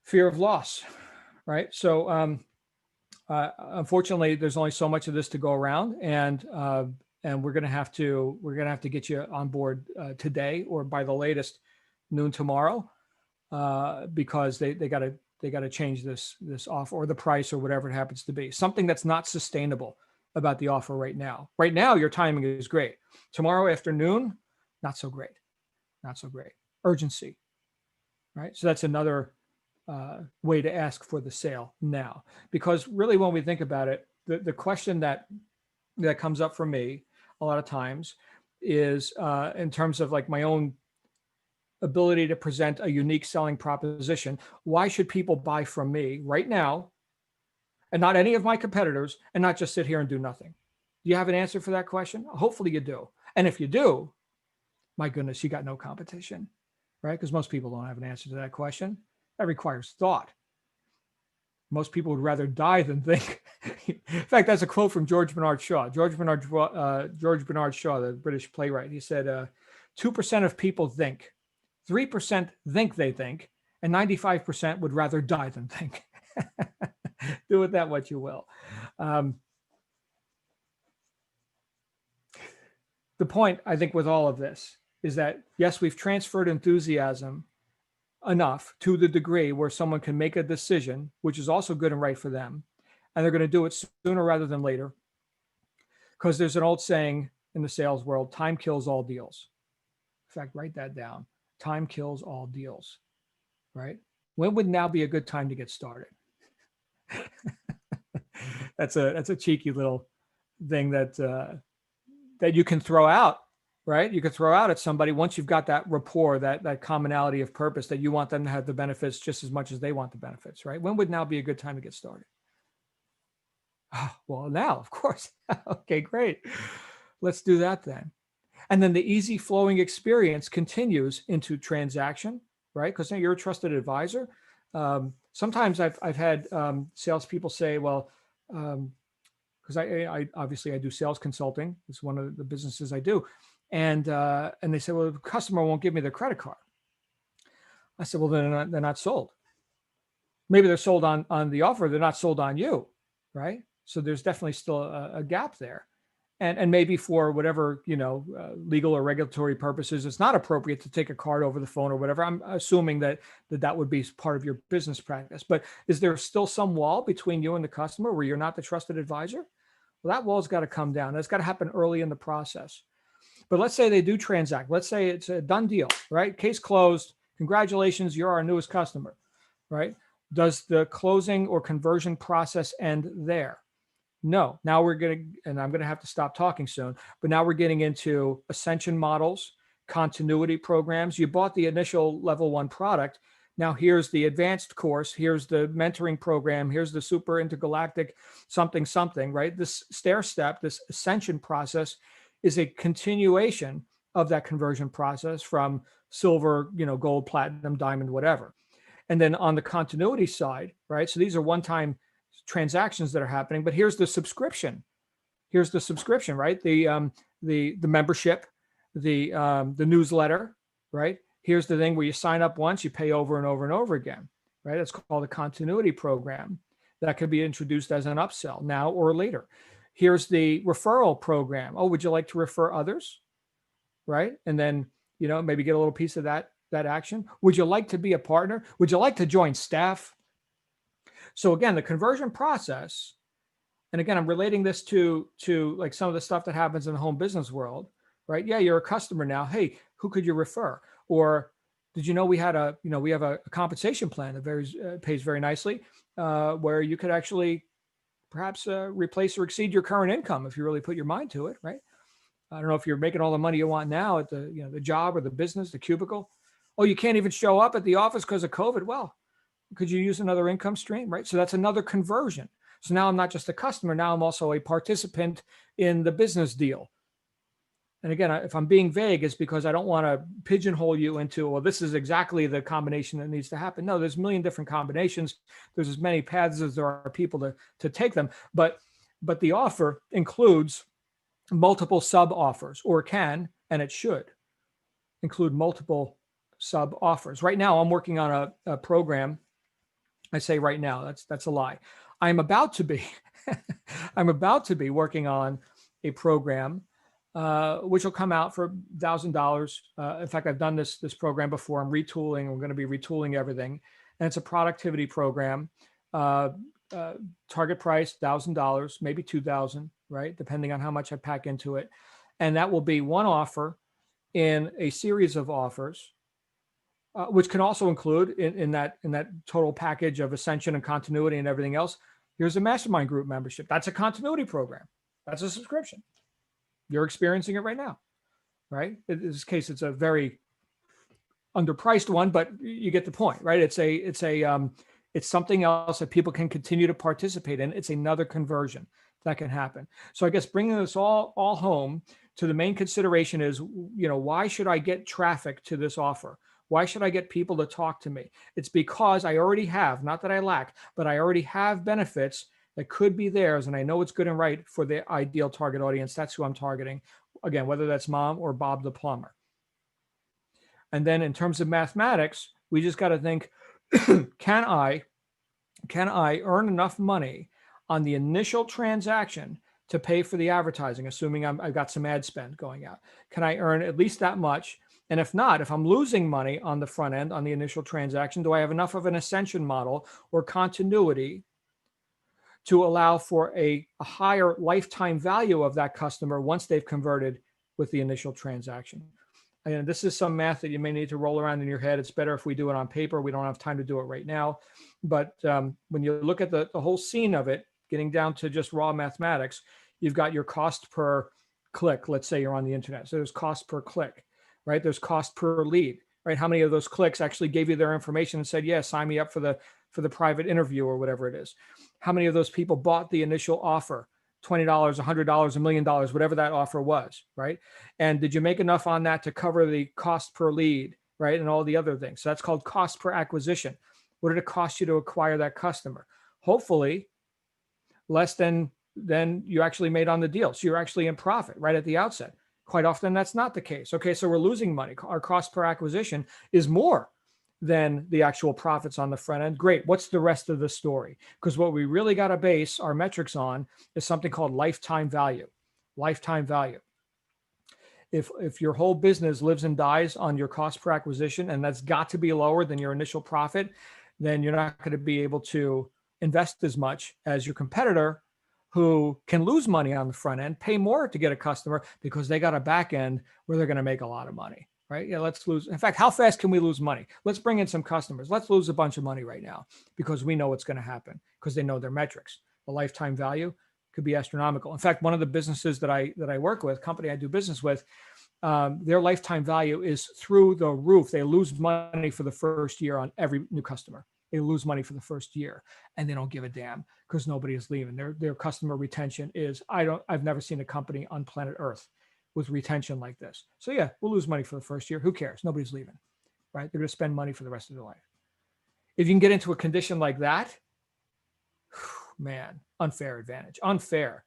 Speaker 1: Fear of loss, right? So unfortunately, there's only so much of this to go around, and we're gonna have to get you on board today or by the latest noon tomorrow, because they got to change this offer or the price or whatever it happens to be. Something that's not sustainable about the offer right now. Right now, your timing is great. Tomorrow afternoon, not so great. Not so great. Urgency, right? So that's another way to ask for the sale now, because really, when we think about it, the question that comes up for me a lot of times is in terms of like my own ability to present a unique selling proposition. Why should people buy from me right now and not any of my competitors, and not just sit here and do nothing? Do you have an answer for that question? Hopefully you do. And if you do, my goodness, you got no competition, right? Because most people don't have an answer to that question. That requires thought. Most people would rather die than think. In fact, that's a quote from George Bernard Shaw. George Bernard Shaw, the British playwright. He said, 2% of people think, 3% think they think, and 95% would rather die than think. Do with that what you will. The point, I think, with all of this is that, yes, we've transferred enthusiasm enough to the degree where someone can make a decision, which is also good and right for them. And they're going to do it sooner rather than later. Because there's an old saying in the sales world, time kills all deals. In fact, write that down. Time kills all deals, right? When would now be a good time to get started? That's a cheeky little thing that you can throw out, right? You can throw out at somebody once you've got that rapport, that commonality of purpose, that you want them to have the benefits just as much as they want the benefits, right? When would now be a good time to get started? Oh, well, now, of course. Okay, great. Let's do that then. And then the easy flowing experience continues into transaction, right? Because you're a trusted advisor. Sometimes I've had salespeople say, well, because I obviously I do sales consulting. It's one of the businesses I do. And they say, well, the customer won't give me their credit card. I said, well, they're not sold. Maybe they're sold on the offer. They're not sold on you, right? So there's definitely still a gap there. And maybe for whatever, legal or regulatory purposes, it's not appropriate to take a card over the phone or whatever. I'm assuming that would be part of your business practice. But is there still some wall between you and the customer where you're not the trusted advisor? Well, that wall's got to come down. That's got to happen early in the process. But let's say they do transact. Let's say it's a done deal, right? Case closed. Congratulations, you're our newest customer, right? Does the closing or conversion process end there? No. Now we're getting, and I'm going to have to stop talking soon, but now we're getting into ascension models, continuity programs. You bought the initial level 1 product. Now here's the advanced course. Here's the mentoring program. Here's the super intergalactic something, right? This stair step, this ascension process is a continuation of that conversion process from silver, gold, platinum, diamond, whatever. And then on the continuity side, right? So these are one-time transactions that are happening, but here's the subscription. Here's the subscription, right? The membership, the newsletter, right? Here's the thing where you sign up once, you pay over and over and over again, right? It's called a continuity program that could be introduced as an upsell now or later. Here's the referral program. Oh, would you like to refer others? Right? And then, maybe get a little piece of that action. Would you like to be a partner? Would you like to join staff? So again, the conversion process, and again, I'm relating this to like some of the stuff that happens in the home business world, right? Yeah, you're a customer now. Hey, who could you refer? Or did you know we have a compensation plan that pays very nicely, where you could actually perhaps replace or exceed your current income if you really put your mind to it, right? I don't know if you're making all the money you want now at the job or the business, the cubicle. Oh, you can't even show up at the office because of COVID. Well, could you use another income stream, right? So that's another conversion. So now I'm not just a customer. Now I'm also a participant in the business deal, And again, if I'm being vague, it's because I don't want to pigeonhole you into, well, this is exactly the combination that needs to happen. No, there's a million different combinations. There's as many paths as there are people to take them. But the offer includes multiple sub offers, or can, and it should include multiple sub offers. Right now, I'm working on a program. I say right now, that's a lie. I'm about to be working on a program which will come out for $1,000. In fact, I've done this program before. I'm retooling. We're going to be retooling everything, and it's a productivity program. Target price $1,000, maybe $2,000, right? Depending on how much I pack into it, and that will be one offer in a series of offers, which can also include in that total package of ascension and continuity and everything else. Here's a mastermind group membership. That's a continuity program. That's a subscription. You're experiencing it right now, right? In this case, it's a very underpriced one, but you get the point, right? It's something else that people can continue to participate in. It's another conversion that can happen. So I guess bringing this all home to the main consideration is, why should I get traffic to this offer? Why should I get people to talk to me? It's because I already have, not that I lack, but I already have benefits that could be theirs. And I know it's good and right for the ideal target audience. That's who I'm targeting. Again, whether that's mom or Bob the plumber. And then in terms of mathematics, we just got to think, can I earn enough money on the initial transaction to pay for the advertising, assuming I've got some ad spend going out? Can I earn at least that much? And if not, if I'm losing money on the front end, on the initial transaction, do I have enough of an ascension model or continuity to allow for a higher lifetime value of that customer once they've converted with the initial transaction? And this is some math that you may need to roll around in your head. It's better if we do it on paper. We don't have time to do it right now. But when you look at the whole scene of it, getting down to just raw mathematics, you've got your cost per click. Let's say you're on the internet. So there's cost per click, right? There's cost per lead, right? How many of those clicks actually gave you their information and said, yeah, sign me up for the private interview or whatever it is? How many of those people bought the initial offer? $20, $100, $1 million, whatever that offer was, right? And did you make enough on that to cover the cost per lead, right? And all the other things. So that's called cost per acquisition. What did it cost you to acquire that customer? Hopefully less than you actually made on the deal. So you're actually in profit right at the outset. Quite often that's not the case. Okay, so we're losing money. Our cost per acquisition is more than the actual profits on the front end. Great. What's the rest of the story? Because what we really got to base our metrics on is something called lifetime value. Lifetime value. If your whole business lives and dies on your cost per acquisition, and that's got to be lower than your initial profit, then you're not going to be able to invest as much as your competitor, who can lose money on the front end, pay more to get a customer because they got a back end where they're going to make a lot of money, right? Yeah, let's lose. In fact, how fast can we lose money? Let's bring in some customers. Let's lose a bunch of money right now because we know what's going to happen because they know their metrics. The lifetime value could be astronomical. In fact, one of the businesses that I work with, company I do business with, their lifetime value is through the roof. They lose money for the first year on every new customer. They lose money for the first year and they don't give a damn because nobody is leaving. Their customer retention is, I've never seen a company on planet Earth with retention like this. So yeah, we'll lose money for the first year. Who cares? Nobody's leaving, right? They're going to spend money for the rest of their life. If you can get into a condition like that, man, unfair advantage, unfair.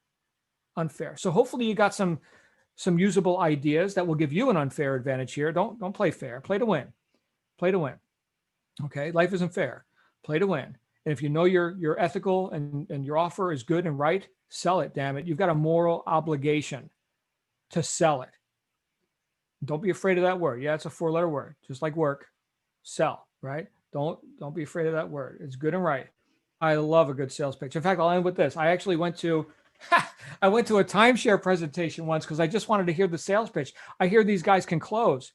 Speaker 1: So hopefully you got some usable ideas that will give you an unfair advantage here. Don't play fair, play to win, Okay. Life isn't fair. Play to win. And if you know you're ethical and your offer is good and right, sell it, damn it. You've got a moral obligation to sell it. Don't be afraid of that word. Yeah, it's a 4-letter word, just like work. Sell, right? Don't be afraid of that word. It's good and right. I love a good sales pitch. In fact, I'll end with this. I actually went to a timeshare presentation once because I just wanted to hear the sales pitch. I hear these guys can close.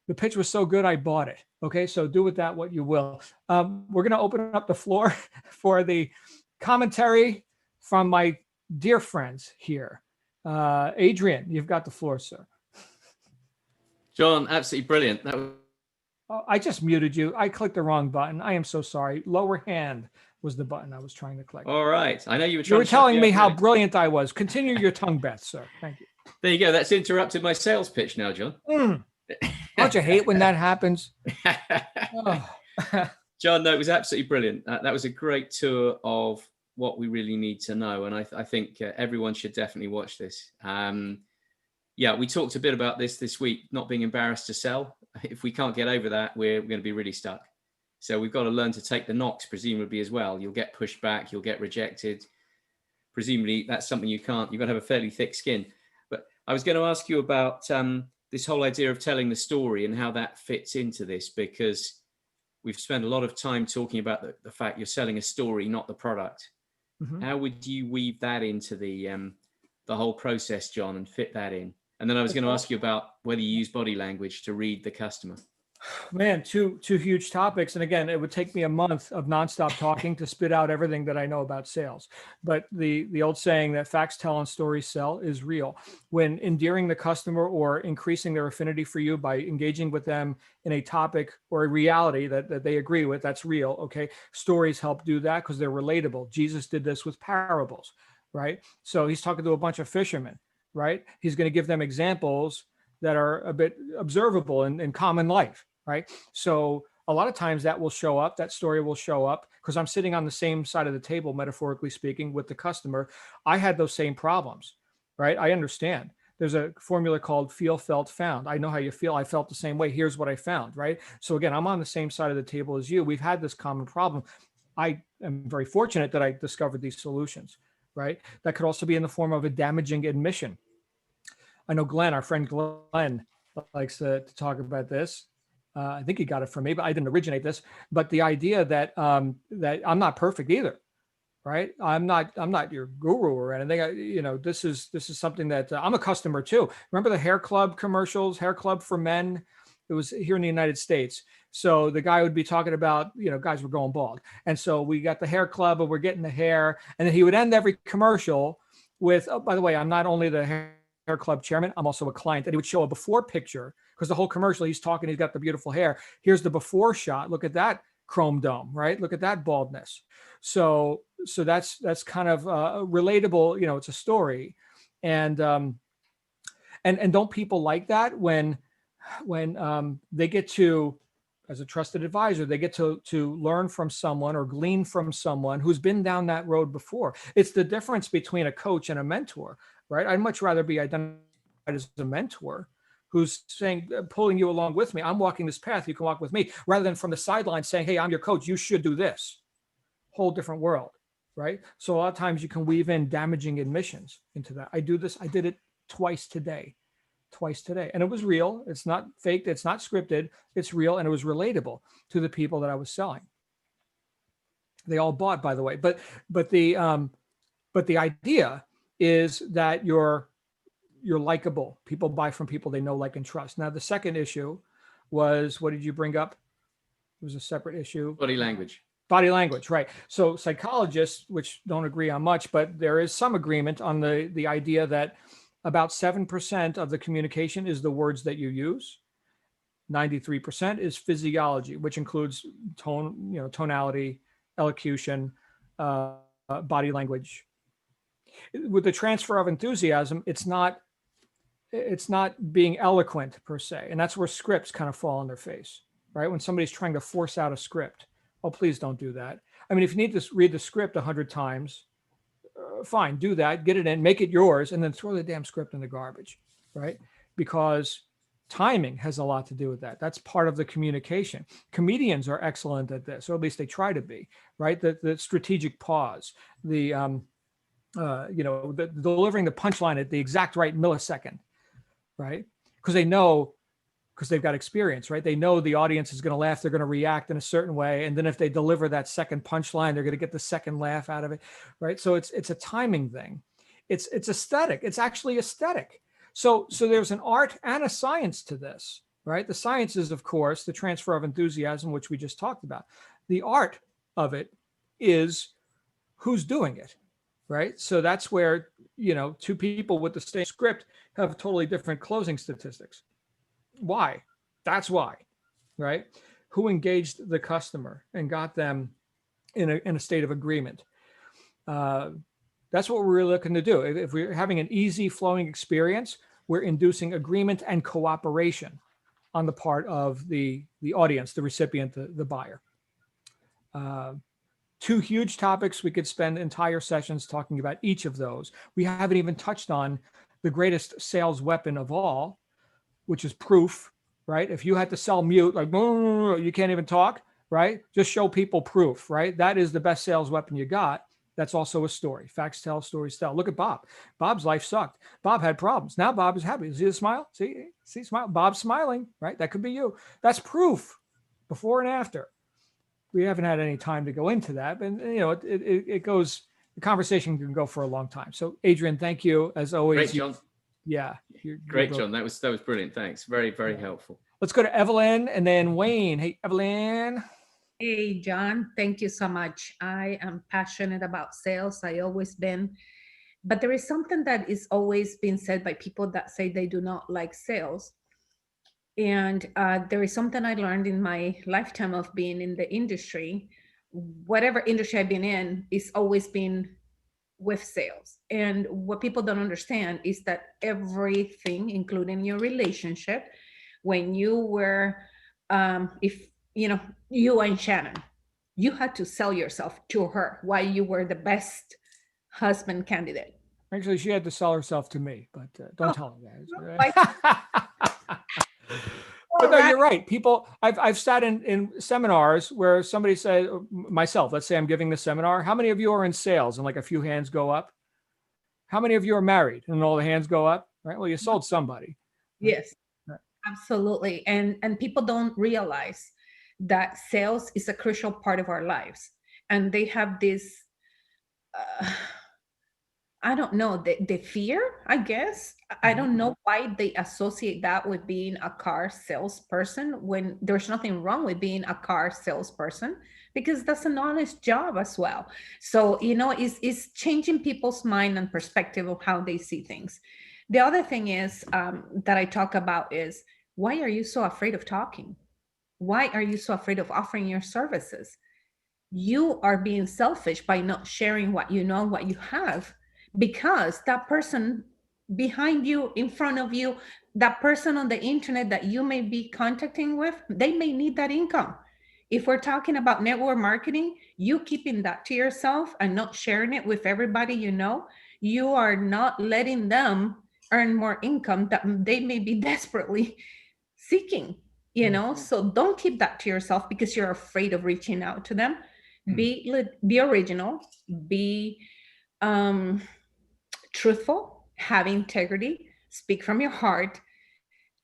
Speaker 1: The pitch was so good, I bought it. Okay, so do with that what you will. We're going to open up the floor for the commentary from my dear friends here. Adrian, you've got the floor, sir.
Speaker 4: John, absolutely brilliant.
Speaker 1: Oh, I just muted you. I clicked the wrong button. I am so sorry. Lower hand was the button I was trying to click.
Speaker 4: All right. I know you were
Speaker 1: telling me how brilliant I was. Continue your tongue, Beth, sir. Thank you.
Speaker 4: There you go. That's interrupted my sales pitch now, John.
Speaker 1: Don't you hate when that happens? Oh.
Speaker 4: John, no, it was absolutely brilliant. That was a great tour of what we really need to know. And I think everyone should definitely watch this. Yeah, we talked a bit about this week, not being embarrassed to sell. If we can't get over that, we're going to be really stuck. So we've got to learn to take the knocks, presumably, as well. You'll get pushed back, you'll get rejected. Presumably, that's something you've got to have a fairly thick skin. But I was going to ask you about this whole idea of telling the story and how that fits into this, because we've spent a lot of time talking about the fact you're selling a story, not the product. Mm-hmm. How would you weave that into the whole process, John, and fit that in? And then I was going to ask you about whether you use body language to read the customer.
Speaker 1: Man, two huge topics. And again, it would take me a month of nonstop talking to spit out everything that I know about sales. But the old saying that facts tell and stories sell is real. When endearing the customer or increasing their affinity for you by engaging with them in a topic or a reality that they agree with, that's real. Okay. Stories help do that because they're relatable. Jesus did this with parables, right? So he's talking to a bunch of fishermen, right? He's going to give them examples that are a bit observable in common life, right? So a lot of times that will show up, that story will show up because I'm sitting on the same side of the table, metaphorically speaking, with the customer. I had those same problems, right? I understand. There's a formula called feel, felt, found. I know how you feel. I felt the same way. Here's what I found, right? So again, I'm on the same side of the table as you. We've had this common problem. I am very fortunate that I discovered these solutions, right? That could also be in the form of a damaging admission. I know Glenn, our friend Glenn, likes to talk about this. I think he got it from me, but I didn't originate this. But the idea that that I'm not perfect either, right? I'm not your guru or anything. This is something that I'm a customer too. Remember the Hair Club commercials, Hair Club for Men? It was here in the United States. So the guy would be talking about, guys were going bald. And so we got the Hair Club and we're getting the hair. And then he would end every commercial with, oh, by the way, I'm not only the Hair Club chairman, I'm also a client. And he would show a before picture because the whole commercial he's talking, he's got the beautiful hair. Here's the before shot. Look at that chrome dome, right? Look at that baldness. So that's kind of relatable. It's a story, and don't people like that when they get to, as a trusted advisor, they get to learn from someone or glean from someone who's been down that road before. It's the difference between a coach and a mentor, right? I'd much rather be identified as a mentor who's saying, pulling you along with me. I'm walking this path, you can walk with me, rather than from the sideline saying, hey, I'm your coach, you should do this. Whole different world, right? So a lot of times you can weave in damaging admissions into that. I do this, I did it twice today. And it was real. It's not faked. It's not scripted. It's real. And it was relatable to the people that I was selling. They all bought, by the way, but the idea is that you're likable. People buy from people they know, like, and trust. Now, the second issue was, what did you bring up? It was a separate issue.
Speaker 4: Body language.
Speaker 1: Body language, right. So psychologists, which don't agree on much, but there is some agreement on the idea that about 7% of the communication is the words that you use. 93% is physiology, which includes tone, tonality, elocution, body language. With the transfer of enthusiasm, it's not being eloquent per se. And that's where scripts kind of fall on their face, right? When somebody's trying to force out a script. Oh, please don't do that. I mean, if you need to read the script 100 times, fine, do that, get it in, make it yours, and then throw the damn script in the garbage, right? Because timing has a lot to do with that. That's part of the communication. Comedians are excellent at this, or at least they try to be, right? The strategic pause, the delivering the punchline at the exact right millisecond, right? Because they've got experience, right? They know the audience is going to laugh, they're going to react in a certain way. And then if they deliver that second punchline, they're going to get the second laugh out of it, right? So it's a timing thing. It's aesthetic. It's actually aesthetic. So there's an art and a science to this, right? The science is, of course, the transfer of enthusiasm, which we just talked about. The art of it is who's doing it, right? So that's where, two people with the same script have totally different closing statistics. Why? That's why, right? Who engaged the customer and got them in a state of agreement? That's what we're really looking to do. If we're having an easy flowing experience, we're inducing agreement and cooperation on the part of the audience, the recipient, the buyer. Two huge topics. We could spend entire sessions talking about each of those. We haven't even touched on the greatest sales weapon of all, which is proof, right? If you had to sell mute, like, you can't even talk, right? Just show people proof, right? That is the best sales weapon you got. That's also a story. Facts tell, stories tell. Look at Bob. Bob's life sucked. Bob had problems. Now Bob is happy. See the smile? See, smile. Bob's smiling, right? That could be you. That's proof, before and after. We haven't had any time to go into that, but it goes. The conversation can go for a long time. So, Adrian, thank you as always.
Speaker 4: Great, John.
Speaker 1: Yeah,
Speaker 4: Great, John. That was brilliant. Thanks. Very, very helpful.
Speaker 1: Let's go to Evelyn and then Wayne. Hey, Evelyn.
Speaker 5: Hey, John, thank you so much. I am passionate about sales. I always been, but there is something that is always been said by people that say they do not like sales. And there is something I learned in my lifetime of being in the industry. Whatever industry I've been in, it's always been with sales. And what people don't understand is that everything, including your relationship, when you were, you and Shannon, you had to sell yourself to her why you were the best husband candidate.
Speaker 1: Actually, she had to sell herself to me, but don't tell her that. But no, you're right. People, I've sat in seminars where somebody said, myself, let's say I'm giving the seminar. How many of you are in sales? And like a few hands go up. How many of you are married? And all the hands go up, right? Well, you sold somebody.
Speaker 5: Yes, absolutely. And people don't realize that sales is a crucial part of our lives. And they have this, I don't know, the fear, I guess. I don't know why they associate that with being a car salesperson when there's nothing wrong with being a car salesperson, because that's an honest job as well. So, it's changing people's mind and perspective of how they see things. The other thing is that I talk about is, why are you so afraid of talking? Why are you so afraid of offering your services? You are being selfish by not sharing what you know, what you have, because that person behind you, in front of you, that person on the internet that you may be contacting with, they may need that income. If we're talking about network marketing, you keeping that to yourself and not sharing it with everybody you know, you are not letting them earn more income that they may be desperately seeking, So don't keep that to yourself because you're afraid of reaching out to them. Be original, be truthful, have integrity, speak from your heart,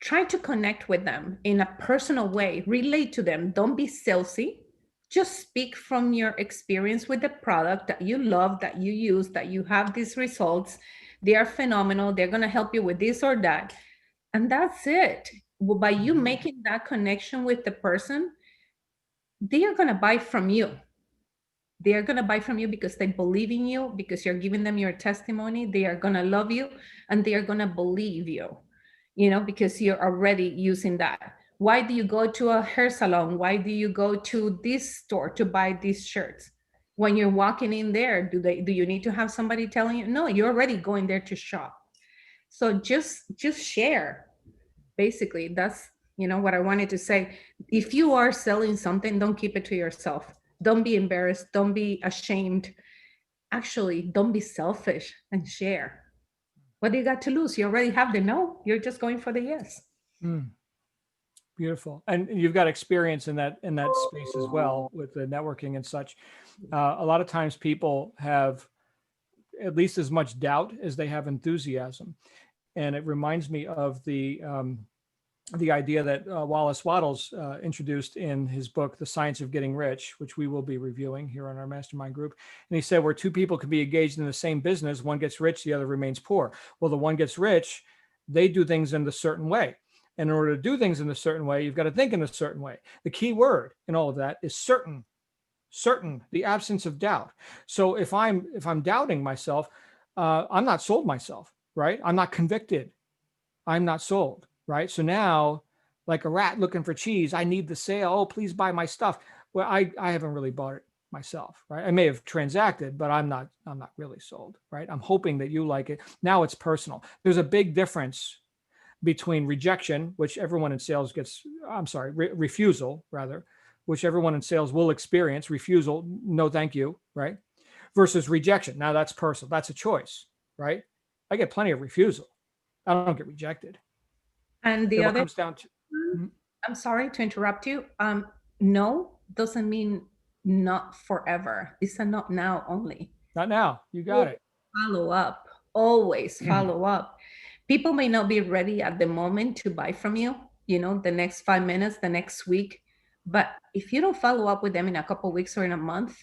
Speaker 5: try to connect with them in a personal way, relate to them. Don't be salesy. Just speak from your experience with the product that you love, that you use, that you have these results. They are phenomenal. They're going to help you with this or that. And that's it. Well, by you making that connection with the person, they are going to buy from you. They are going to buy from you because they believe in you, because you're giving them your testimony. They are going to love you and they are going to believe you, because you're already using that. Why do you go to a hair salon? Why do you go to this store to buy these shirts? When you're walking in there, do you need to have somebody telling you? No, you're already going there to shop. So just share. Basically, that's, what I wanted to say. If you are selling something, don't keep it to yourself. Don't be embarrassed. Don't be ashamed. Actually, don't be selfish and share. What do you got to lose? You already have the no. You're just going for the yes.
Speaker 1: Beautiful. And you've got experience in that space as well with the networking and such. A lot of times people have at least as much doubt as they have enthusiasm. And it reminds me of the idea that Wallace Wattles introduced in his book, The Science of Getting Rich, which we will be reviewing here on our mastermind group. And he said, where two people can be engaged in the same business, one gets rich, the other remains poor. Well, the one gets rich, they do things in a certain way. And in order to do things in a certain way, you've got to think in a certain way. The key word in all of that is certain, the absence of doubt. So if I'm doubting myself, I'm not sold myself, right? I'm not convicted. I'm not sold. Right. So now, like a rat looking for cheese, I need the sale. Oh, please buy my stuff. Well, I haven't really bought it myself, right? I may have transacted, but I'm not really sold, right? I'm hoping that you like it. Now it's personal. There's a big difference between rejection, which everyone in sales refusal rather, which everyone in sales will experience. Refusal, no thank you, right? Versus rejection. Now that's personal. That's a choice, right? I get plenty of refusal. I don't get rejected.
Speaker 5: And the
Speaker 1: It all
Speaker 5: other,
Speaker 1: comes down to,
Speaker 5: I'm sorry to interrupt you. No doesn't mean not forever. It's a not now only.
Speaker 1: not now. You got it.
Speaker 5: Follow up. Always follow up. People may not be ready at the moment to buy from you, the next 5 minutes, the next week. But if you don't follow up with them in a couple of weeks or in a month,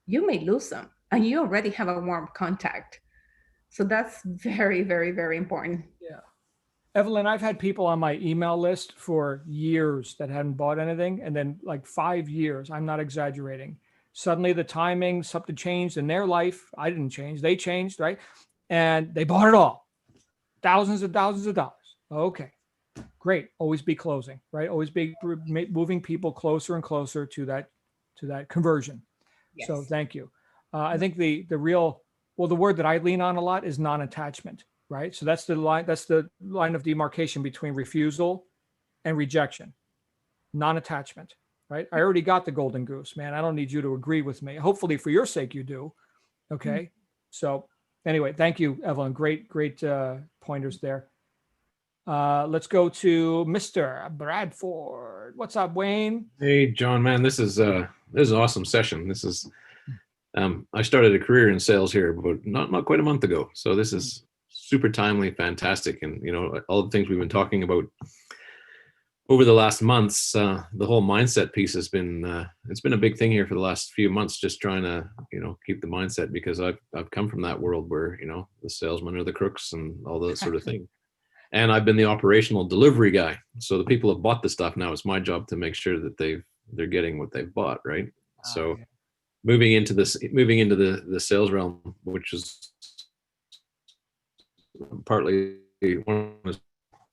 Speaker 5: you may lose them and you already have a warm contact. So that's very, very, very important.
Speaker 1: Yeah. Evelyn, I've had people on my email list for years that hadn't bought anything. And then like 5 years, I'm not exaggerating. Suddenly the timing, something changed in their life. I didn't change. They changed, right? And they bought it all. Thousands of dollars. Okay, great. Always be closing, right? Always be moving people closer and closer to that conversion.
Speaker 5: Yes.
Speaker 1: So thank you. I think the word that I lean on a lot is non-attachment, right? So that's the line of demarcation between refusal and rejection. Non-attachment, right? I already got the golden goose, man. I don't need you to agree with me. Hopefully for your sake you do. Okay. So anyway, thank you, Evelyn. Great pointers there. Let's go to Mr. Bradford. What's up, Wayne?
Speaker 6: Hey, John, man, this is an awesome session. This is, I started a career in sales here, but not quite a month ago. So this is super timely, fantastic. And, all the things we've been talking about over the last months, the whole mindset piece has been, it's been a big thing here for the last few months, just trying to, keep the mindset, because I've come from that world where, the salesmen are the crooks and all that sort of thing. And I've been the operational delivery guy. So the people have bought the stuff. Now it's my job to make sure that they're getting what they've bought. Right. So
Speaker 1: yeah.
Speaker 6: moving into the sales realm, which is partly one is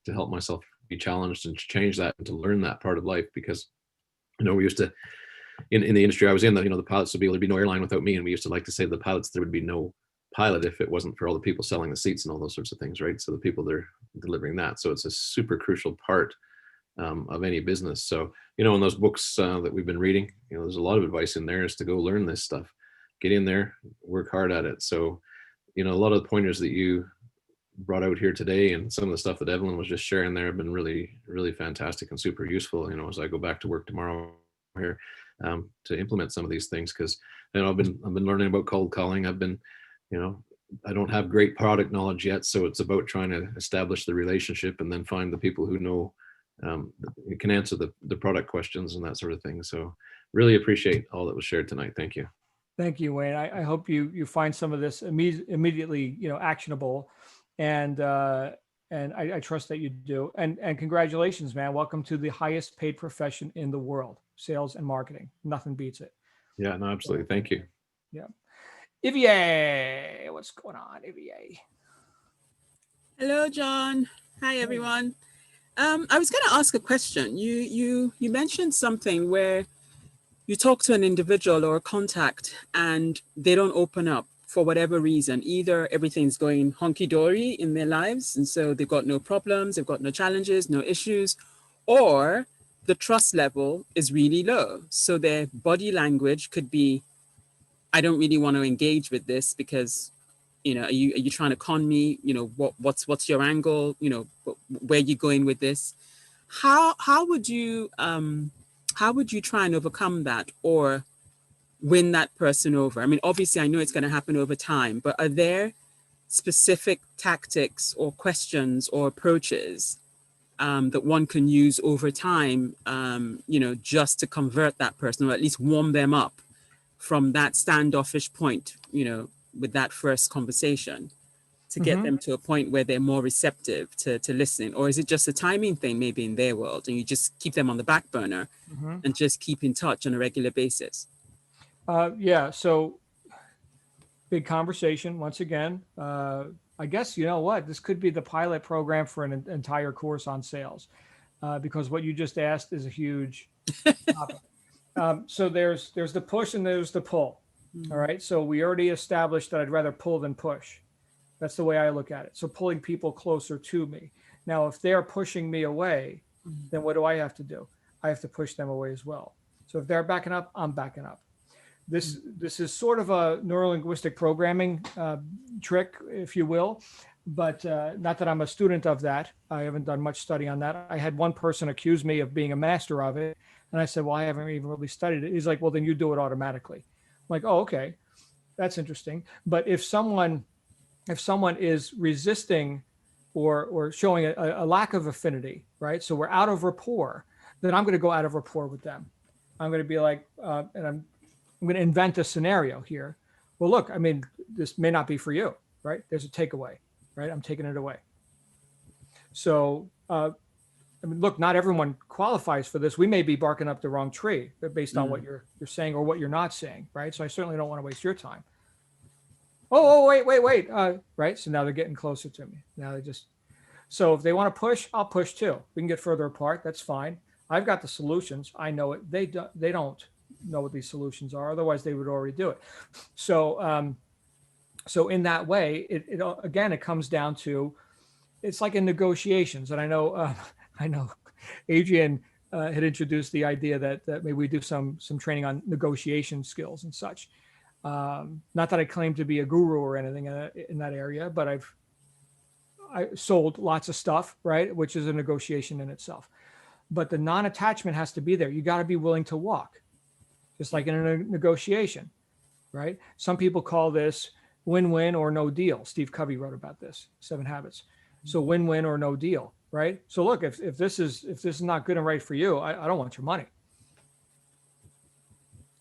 Speaker 6: to help myself be challenged and to change that and to learn that part of life, because, we used to, in the industry I was in, the pilots would be, there'd be no airline without me. And we used to like to say to the pilots, there would be no pilot if it wasn't for all the people selling the seats and all those sorts of things, right? So the people they're delivering that. So it's a super crucial part of any business. So, in those books that we've been reading, there's a lot of advice in there is to go learn this stuff, get in there, work hard at it. So, a lot of the pointers that you brought out here today and some of the stuff that Evelyn was just sharing there have been really, really fantastic and super useful, as I go back to work tomorrow here to implement some of these things. Because, I've been learning about cold calling. I've been, I don't have great product knowledge yet. So it's about trying to establish the relationship and then find the people who know, can answer the product questions and that sort of thing. So really appreciate all that was shared tonight. Thank you.
Speaker 1: Thank you, Wayne. I hope you find some of this immediately, actionable, and I trust that you do. And congratulations, man. Welcome to the highest paid profession in the world, sales and marketing. Nothing beats it.
Speaker 6: Yeah, no, absolutely. Thank you.
Speaker 1: Yeah. Ivier, what's going on, Ivier?
Speaker 7: Hello, John. Hi, everyone. I was going to ask a question. You mentioned something where you talk to an individual or a contact and they don't open up for whatever reason. Either everything's going honky-dory in their lives, and so they've got no problems, they've got no challenges, no issues, or the trust level is really low. So their body language could be, I don't really want to engage with this because, are you trying to con me? What's your angle? Where are you going with this? How would you try and overcome that or win that person over? I mean, obviously, I know it's going to happen over time, but are there specific tactics or questions or approaches that one can use over time, just to convert that person or at least warm them up from that standoffish point, with that first conversation to get them to a point where they're more receptive to listening? Or is it just a timing thing maybe in their world and you just keep them on the back burner and just keep in touch on a regular basis?
Speaker 1: Yeah. So big conversation once again. I guess, this could be the pilot program for an entire course on sales, because what you just asked is a huge topic. So there's the push and there's the pull. All right. So we already established that I'd rather pull than push. That's the way I look at it. So pulling people closer to me. Now, if they're pushing me away, then what do I have to do? I have to push them away as well. So if they're backing up, I'm backing up. This is sort of a neurolinguistic programming trick, if you will, but not that I'm a student of that. I haven't done much study on that. I had one person accuse me of being a master of it. And I said, well, I haven't even really studied it. He's like, well, then you do it automatically. I'm like, oh, okay, that's interesting. But if someone is resisting or showing a lack of affinity, right? So we're out of rapport, then I'm going to go out of rapport with them. I'm going to be like, and I'm going to invent a scenario here. Well, look, I mean, this may not be for you, right? There's a takeaway, right? I'm taking it away. So, I mean, look, not everyone qualifies for this. We may be barking up the wrong tree based on what you're saying or what you're not saying, right? So I certainly don't want to waste your time. Oh, wait. Right. So now they're getting closer to me. Now so if they want to push, I'll push too. We can get further apart. That's fine. I've got the solutions. I know it. They don't know what these solutions are. Otherwise they would already do it. So, so in that way, it comes down to, it's like in negotiations. And I know Adrian had introduced the idea that maybe we do some training on negotiation skills and such. Not that I claim to be a guru or anything in that area, but I sold lots of stuff, right? Which is a negotiation in itself. But the non-attachment has to be there. You got to be willing to walk, just like in a negotiation, right? Some people call this win-win or no deal. Steve Covey wrote about this, 7 Habits. So win-win or no deal, right? So look, if this is not good and right for you, I don't want your money.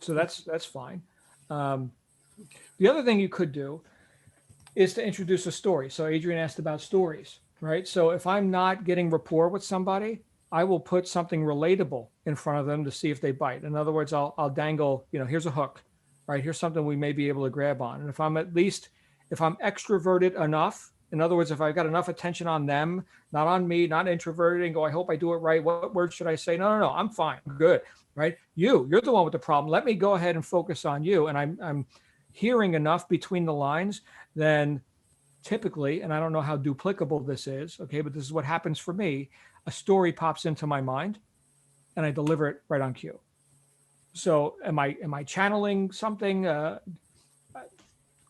Speaker 1: So that's fine. The other thing you could do is to introduce a story. So Adrian asked about stories, right? So if I'm not getting rapport with somebody, I will put something relatable in front of them to see if they bite. In other words, I'll dangle, here's a hook, right? Here's something we may be able to grab on. And if I'm extroverted enough, in other words, if I've got enough attention on them, not on me, not introverted and go, I hope I do it right. What word should I say? No, I'm fine. Good. Right. You're the one with the problem. Let me go ahead and focus on you. And I'm hearing enough between the lines, then typically, and I don't know how duplicable this is. Okay. But this is what happens for me. A story pops into my mind and I deliver it right on cue. So am I channeling something?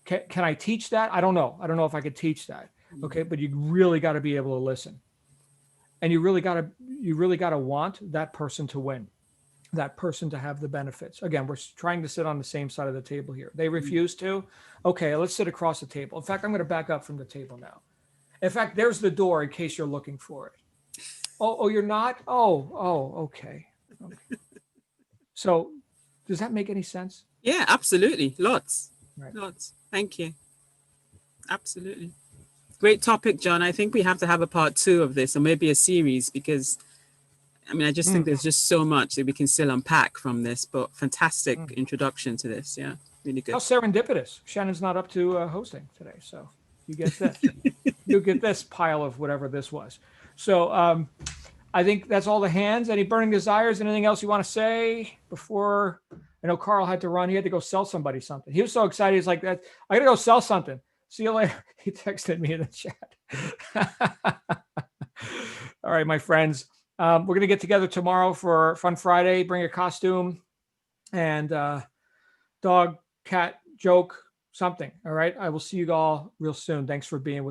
Speaker 1: Can I teach that? I don't know. I don't know if I could teach that. Okay. But you really got to be able to listen. And you really got to want that person to win, that person to have the benefits. Again, we're trying to sit on the same side of the table here. They refuse to. Okay. Let's sit across the table. In fact, I'm going to back up from the table now. In fact, there's the door in case you're looking for it. Oh, you're not? Oh, okay. So does that make any sense?
Speaker 7: Yeah, absolutely. Lots.
Speaker 1: Right.
Speaker 7: Lots. Thank you. Absolutely. Great topic, John. I think we have to have a part 2 of this, or maybe a series, because I just think there's just so much that we can still unpack from this, but fantastic introduction to this. Yeah, really good.
Speaker 1: How serendipitous. Shannon's not up to hosting today. So you get this. You get this pile of whatever this was. So I think that's all the hands. Any burning desires? Anything else you want to say before? I know Carl had to run. He had to go sell somebody something. He was so excited. He's like, I got to go sell something. See you later. He texted me in the chat. All right, my friends. We're going to get together tomorrow for Fun Friday. Bring a costume and dog, cat, joke, something. All right. I will see you all real soon. Thanks for being with